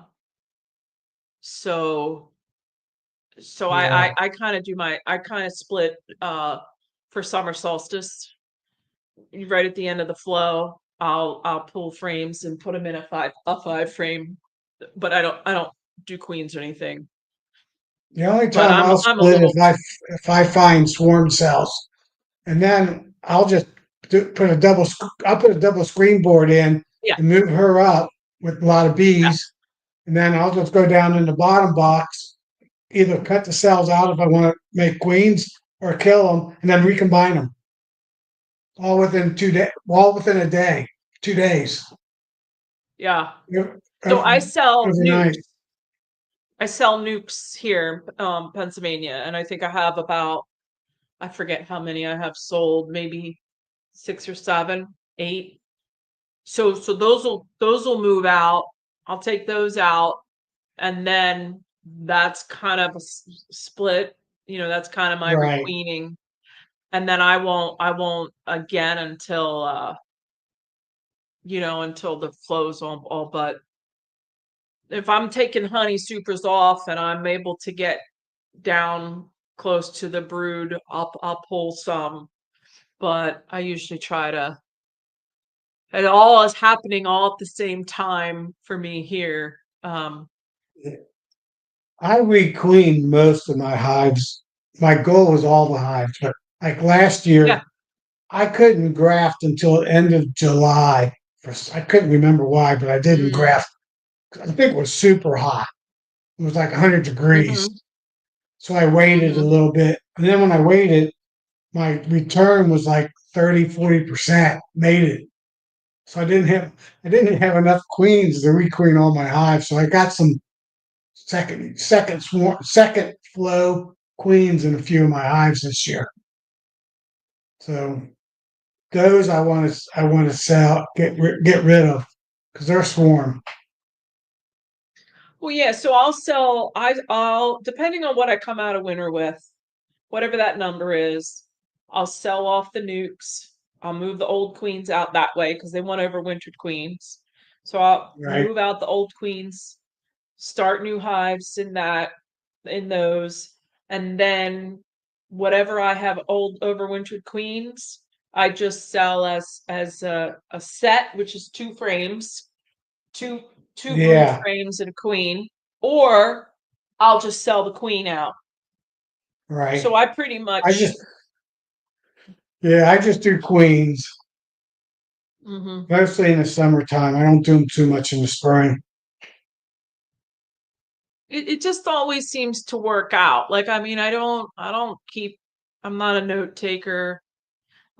so so Yeah. I kind of do I kind of split for summer solstice. Right at the end of the flow, I'll pull frames and put them in a five frame, but I don't do queens or anything. The only But time I'll I'm a split is little if I find swarm cells, and then I'll just put a I'll put a double screen board in yeah, and move her up with a lot of yeah, bees, and then I'll just go down in the bottom box, either cut the cells out if I want to make queens or kill them, and then recombine them all within 2 days, all within a day, 2 days, yeah. So every, overnight. I sell nukes here, Pennsylvania, and I think I have about, I forget how many I have sold, maybe six or seven, eight. So those will move out. I'll take those out, and then that's kind of a split. That's kind of my Right. requeening, and then I won't again until until the flow's all but. If I'm taking honey supers off and I'm able to get down close to the brood, I'll pull some, but I usually try to. It all is happening all at the same time for me here. I requeen most of my hives. My goal is all the hives, but like last Yeah, year, I couldn't graft until the end of July. I couldn't remember why, but I didn't Mm, graft. I think it was super hot. It was like 100 degrees. mhm, So I waited a mhm. little bit. And then when I waited, my return was like 30, 40%, made it. So I didn't have enough queens to requeen all my hives. So I got some second flow queens in a few of my hives this year. So those I want to sell, get rid of because they're swarm. Well, yeah, so I'll depending on what I come out of winter with, whatever that number is, I'll sell off the nukes. I'll move the old queens out that way because they want overwintered queens. So I'll Right, move out the old queens, start new hives in those, and then whatever I have old overwintered queens, I just sell as a set, which is two frames, two two brood yeah, frames and a queen, or I'll just sell the queen out. So right. I pretty I much. just yeah, I just do queens Mhm. mostly in the summertime. I don't do them too much in the spring. It just always seems to work out. Like, I mean, I don't keep. I'm not a note taker.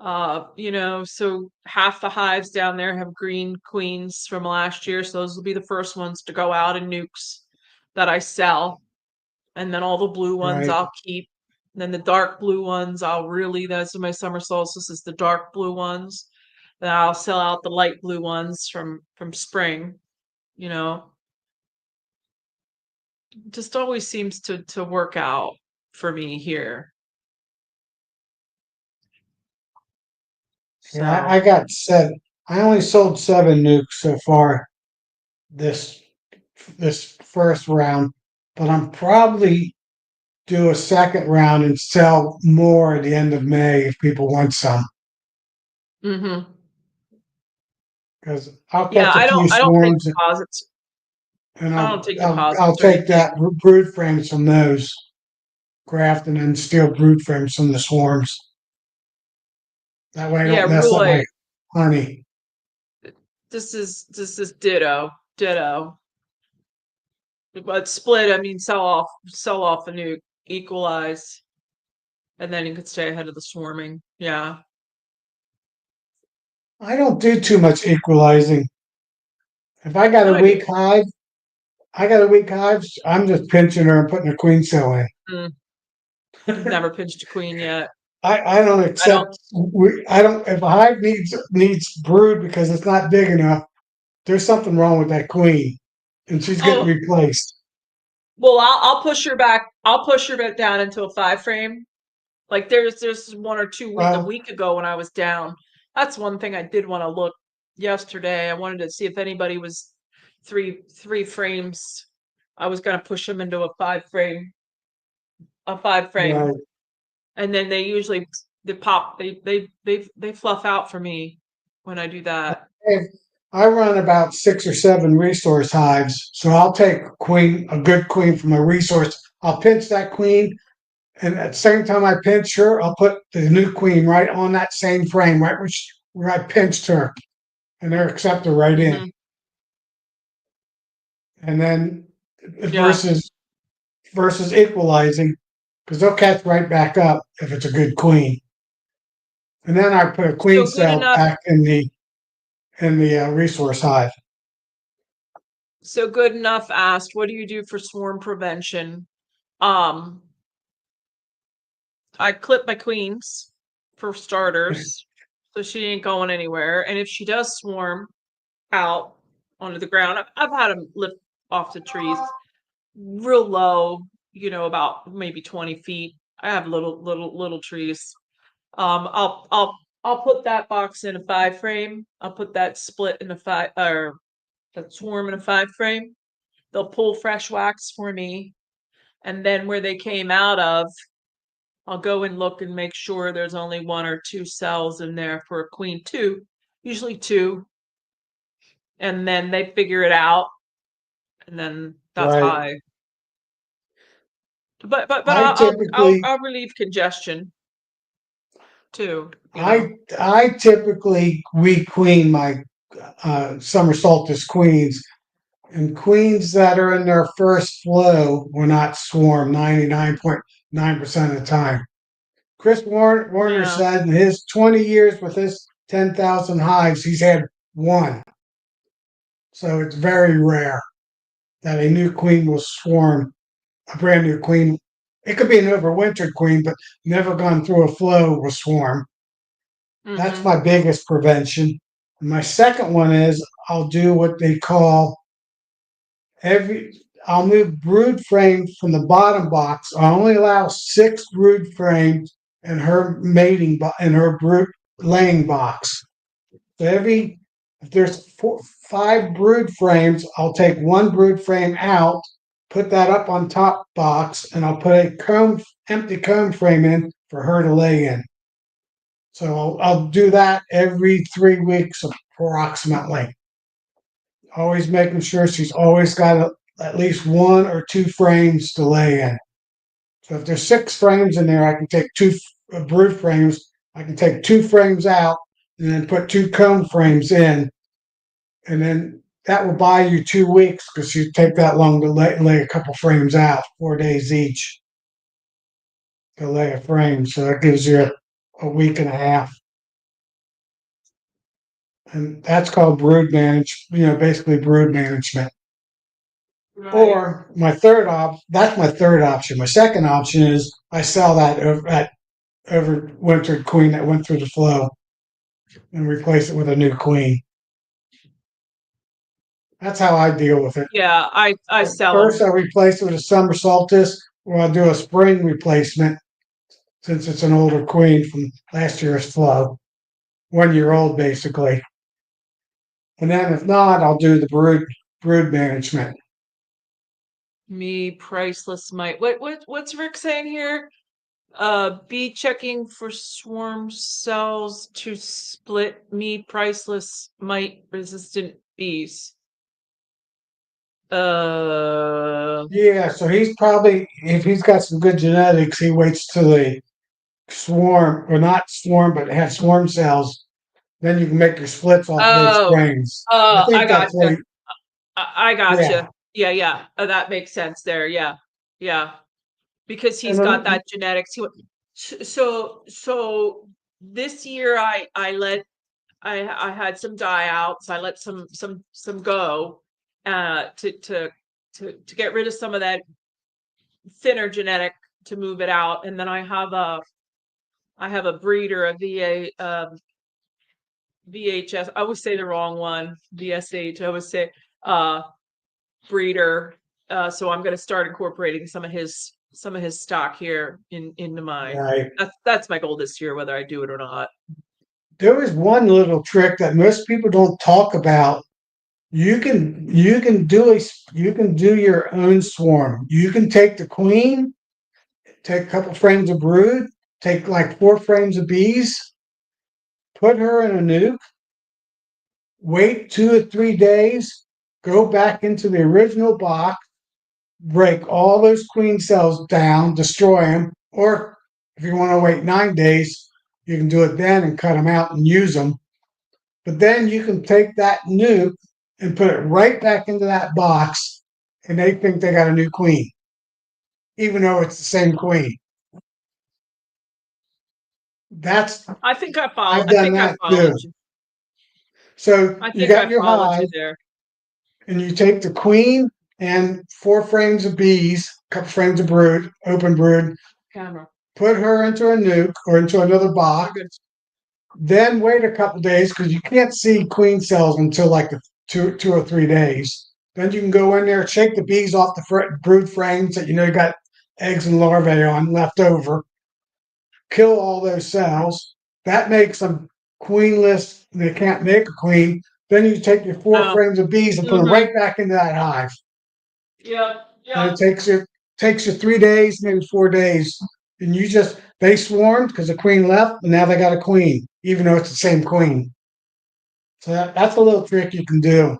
So half the hives down there have green queens from last year, so those will be the first ones to go out in nukes that I sell. And then all the blue ones Right. I'll keep. And then the dark blue ones those are my summer solstices, the dark blue ones. Then I'll sell out the light blue ones from spring, you know. Just always seems to work out for me here. Yeah, I So, got seven. I only sold seven nukes so far this this first round, but I'm probably do a second round and sell more at the end of May if people want some. mhm. Because I'll Yeah, catch a few I don't take swarms deposits. and I I'll don't take I'll, I'll deposits or take anything. that brood frames from those craft and then steal brood frames from the swarms. That way I Yeah, don't mess up my Roy, honey. this is ditto, ditto. But split, I mean, sell off the nuke, equalize, and then you could stay ahead of the swarming. Yeah. I don't do too much equalizing. If I got No, a I do. weak hive, I'm just pinching her and putting a queen cell in. Mm, I've never pinched a queen yet. I don't I don't. accept. I don't. If a hive needs brood because it's not big enough, there's something wrong with that queen, and she's getting Oh, replaced. well, I'll push her back. I'll push her back down into a 5 frame. Like there's a Well, week ago when I was down. That's one thing I did want to look yesterday. I wanted to see if anybody was three frames. I was gonna push them into a five frame, right. and then they usually they pop they fluff out for me when I do that. If I run about 6 or 7 resource hives, so I'll take a good queen from a resource. I'll pinch that queen, and at the same time I pinch her, I'll put the new queen right on that same frame, right where I pinched her, and they're accepted right in. Hmm. And then Yeah. versus equalizing, because they'll catch right back up if it's a good queen. And then I put a queen So good cell enough. back in the resource hive. So good enough asked, what do you do for swarm prevention? Um, I clip my queens for starters, so she ain't going anywhere. And if she does swarm out onto the ground, I've had them lift off the trees real low, about maybe 20 feet. I have little trees. I'll put that box in a 5 frame. I'll put that split in a five or that swarm in a 5 frame. They'll pull fresh wax for me, and then where they came out of, I'll go and look and make sure there's only one or two cells in there for a queen two, usually two, and then they figure it out, and then that's how Right. I. But I I'll typically I'll relieve congestion. too. You know. I typically requeen my summer solstice queens, and queens that are in their first flow will not swarm 99.9% of the time. Chris Warner Yeah. said in his 20 years with his 10,000 hives, he's had one. So it's very rare that a new queen will swarm, a brand new queen. It could be an overwintered queen, but never gone through a flow will swarm. That's Mm-hmm. my biggest prevention. My second one is I'll do what they call every. I'll move brood frames from the bottom box. I only allow 6 brood frames in her in her brood laying box. So if there's 5 brood frames, I'll take 1 brood frame out, put that up on top box, and I'll put a empty comb frame in for her to lay in. So I'll do that every 3 weeks approximately. Always making sure she's always got at least 1 or 2 frames to lay in. So if there's 6 frames in there, I can take 2 brood frames. I can take 2 frames out and then put 2 comb frames in, and then that will buy you 2 weeks because you take that long to lay a couple frames out, 4 days each to lay a frame. So that gives you a week and a half. And that's called brood basically brood management. Right. Or that's my third option. My second option is I sell that overwintered queen that went through the flow and replace it with a new queen. That's how I deal with it. Yeah, I sell First, them. I replace it with a summer solstice, or I'll do a spring replacement since it's an older queen from last year's flow, 1 year old basically. And then if not, I'll do the brood management. Me priceless might. What's Rick saying here? Be checking for swarm cells to split me priceless mite resistant bees. Uh, Yeah, so he's probably, if he's got some good genetics, he waits till they swarm, or not swarm, but have swarm cells. Then you can make your splits off of those oh, frames. I I think that's what gotcha. I yeah. gotcha. Yeah. That makes sense there. Yeah. Because And he's got then, that genetics. So this year I had some die outs. I let some go to get rid of some of that thinner genetic to move it out, and then I have a breeder, a VHS. I always say the wrong one, VSH. I always say uh breeder. So I'm going to start incorporating some of his stock here into mine. right. That's my goal this year, whether I do it or not. There is one little trick that most people don't talk about. You can do your own swarm. You can take the queen, take a couple frames of brood, take like 4 frames of bees, put her in a nuke, wait 2 or 3 days, go back into the original box, break all those queen cells down, destroy them, or if you want to wait 9 days, you can do it then and cut them out and use them. But then you can take that nuke and put it right back into that box, and they think they got a new queen, even though it's the same queen. That's I've I done think I that followed too. you. So I you think got I your followed you hive, there. and you take the queen and 4 frames of bees, a couple frames of brood, open brood, Camera. put her into a nuke or into another You're box. good. Then wait a couple days because you can't see queen cells until like the 2 or 3 days. Then you can go in there, shake the bees off the brood frames that you know you got eggs and larvae on left over, kill all those cells. That makes them queenless. They can't make a queen. Then you take your four Oh. frames of bees and put them Mm-hmm. right back into that hive. Yeah. And Yeah. it takes you 3 days, maybe 4 days, and they swarmed because the queen left, and now they got a queen, even though it's the same queen. So that's a little trick you can do.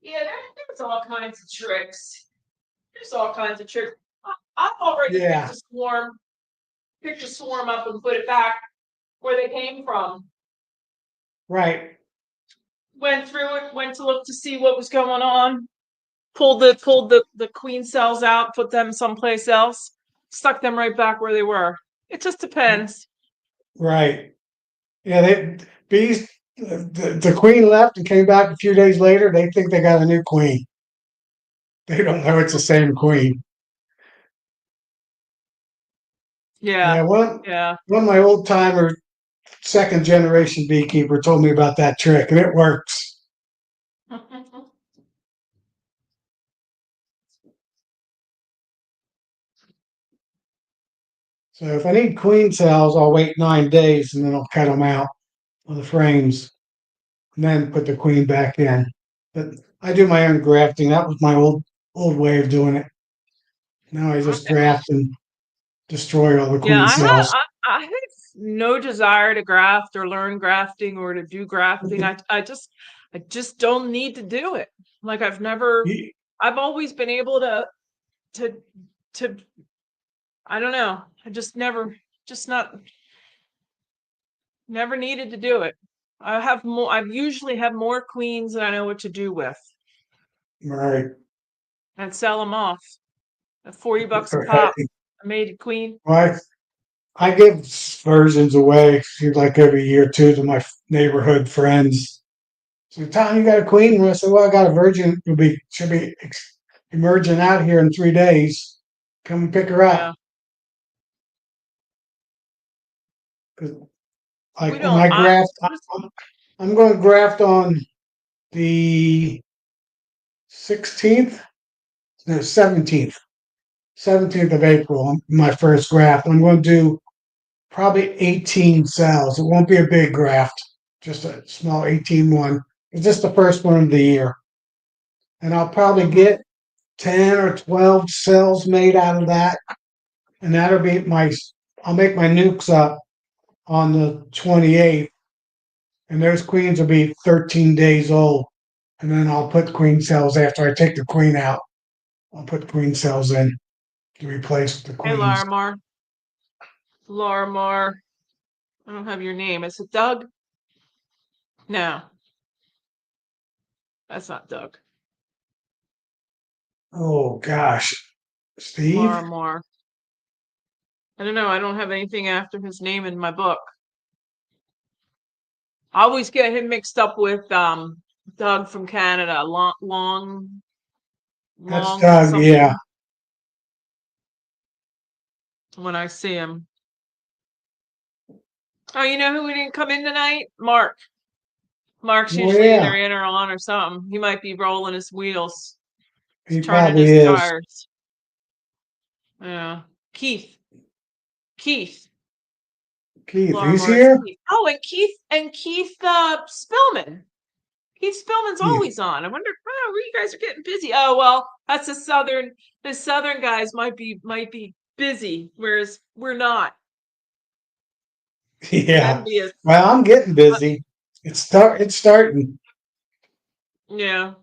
Yeah, there's all kinds of tricks. There's all kinds of tricks. I've already picked Yeah, a swarm picked a swarm up and put it back where they came from. Right. Went through it, went to look to see what was going on. Pulled the queen cells out, put them someplace else, stuck them right back where they were. It just depends. Right. Yeah, bees. The queen left and came back a few days later. They think they got a new queen. They don't know it's the same queen. Yeah, Yeah, yeah. one of my old timer second generation beekeeper told me about that trick, and it works. So if I need queen cells, I'll wait 9 days and then I'll cut them out of the frames, and then put the queen back in. But I do my own grafting. That was my old way of doing it. Now I just graft and destroy all the Yeah, queen cells. I have no desire to graft or learn grafting or to do grafting. I just don't need to do it. Like I've always been able to to I don't know. I just never needed to do it. I've usually have more queens than I know what to do with, Right. and sell them off at $40 a Right. pop. I made a queen. Well, I give versions away, seems like every year or two, to my neighborhood friends. So, Tom, you got a queen? And I said, well, I got a virgin. Should be emerging out here in 3 days. Come and pick her up. Yeah. 'Cause, We like when don't I I graft, just I'm going to graft on the 16th, no 17th of April. My first graft. I'm going to do probably 18 cells. It won't be a big graft, just a small 18 one. It's just the first one of the year. And I'll probably Mhm. get 10 or 12 cells made out of that. And that'll be I'll make my nukes up on the 28th. And those queens will be 13 days old. And then I'll put queen cells after I take the queen out. I'll put queen cells in to replace the Hey, queens. Larimar. Larimar. I don't have your name. Is it Doug? No, that's not Doug. Oh gosh. Steve? Larimar. I don't know. I don't have anything after his name in my book. I always get him mixed up with Doug from Canada. That's Long Doug, yeah. something when I see him. Oh, you know who didn't come in tonight? Mark. Mark's Oh usually either yeah. in or on or something. He might be rolling his wheels. He's He turning probably his is. tires. Yeah. Keith. Keith. Keith, he's Larimer's here? Keith. Oh, and Keith Spillman. Keith Spillman's Keith. always on. I wonder, oh, you guys are getting busy. Oh well, that's the southern guys might be busy, whereas we're not. Yeah. Envious. Well, I'm getting Uh, busy. It's starting. yeah.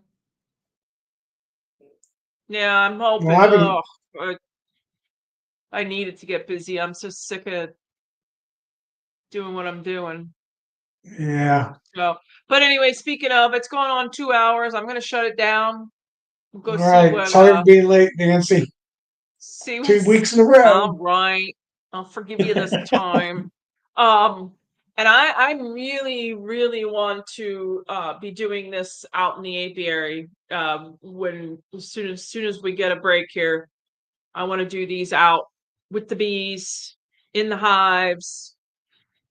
Yeah, I'm Well, hoping. I've been Oh, I needed to get busy. I'm so sick of doing what I'm doing. yeah. So, but anyway, speaking of, it's going on 2 hours. I'm gonna shut it down. Go All see right. what Sorry for being late, Nancy. see Two what's weeks in a row. all right. I'll forgive you this time. And I really, really want to be doing this out in the apiary. When as soon as we get a break here, I want to do these out with the bees in the hives,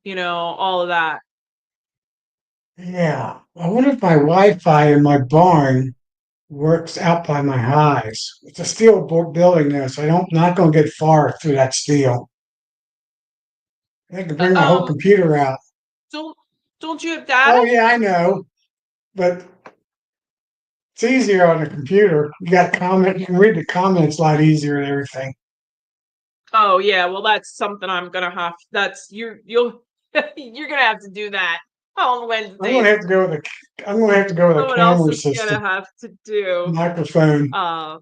all of that. Yeah. I wonder if my Wi-Fi in my barn works out by my highs. It's a steel building there, so not going to get far through that steel. I can bring my whole Um, computer out. don't don't you have data? Oh yeah, I know, but it's easier on the computer. You got comment. You can read the comments a lot easier and everything. Oh yeah, well that's something I'm gonna have. That's you'll you're gonna have to do that on I'm going to Wednesdays. have to go with a. I'm going to have to go with a Someone else camera is gonna system, have to do. microphone. Uh,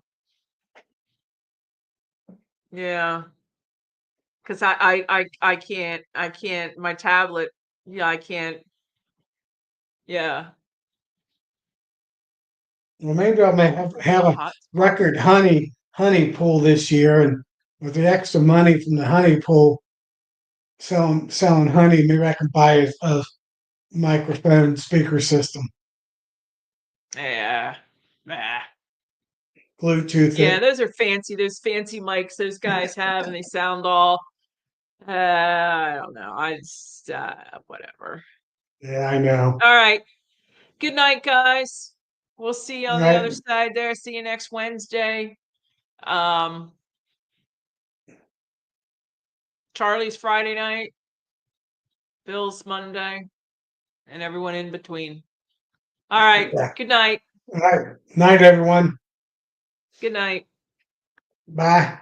yeah, because I can't, my tablet, yeah, I can't, yeah. Well, maybe I may have No a hot spots. record honey pool this year, and with the extra money from the honey pool, selling honey, maybe I can buy a microphone speaker system, Yeah. Ah. Bluetooth Yeah, it. those fancy mics those guys have, and they sound all, I don't know. I just, whatever. Yeah, I know. All right. Good night, guys. We'll see you All on the other right. side there. See you next Wednesday. Um, Charlie's Friday night, Bill's Monday, and everyone in between. All right. Yeah. Good night. All right. Night, everyone. Good night. Bye.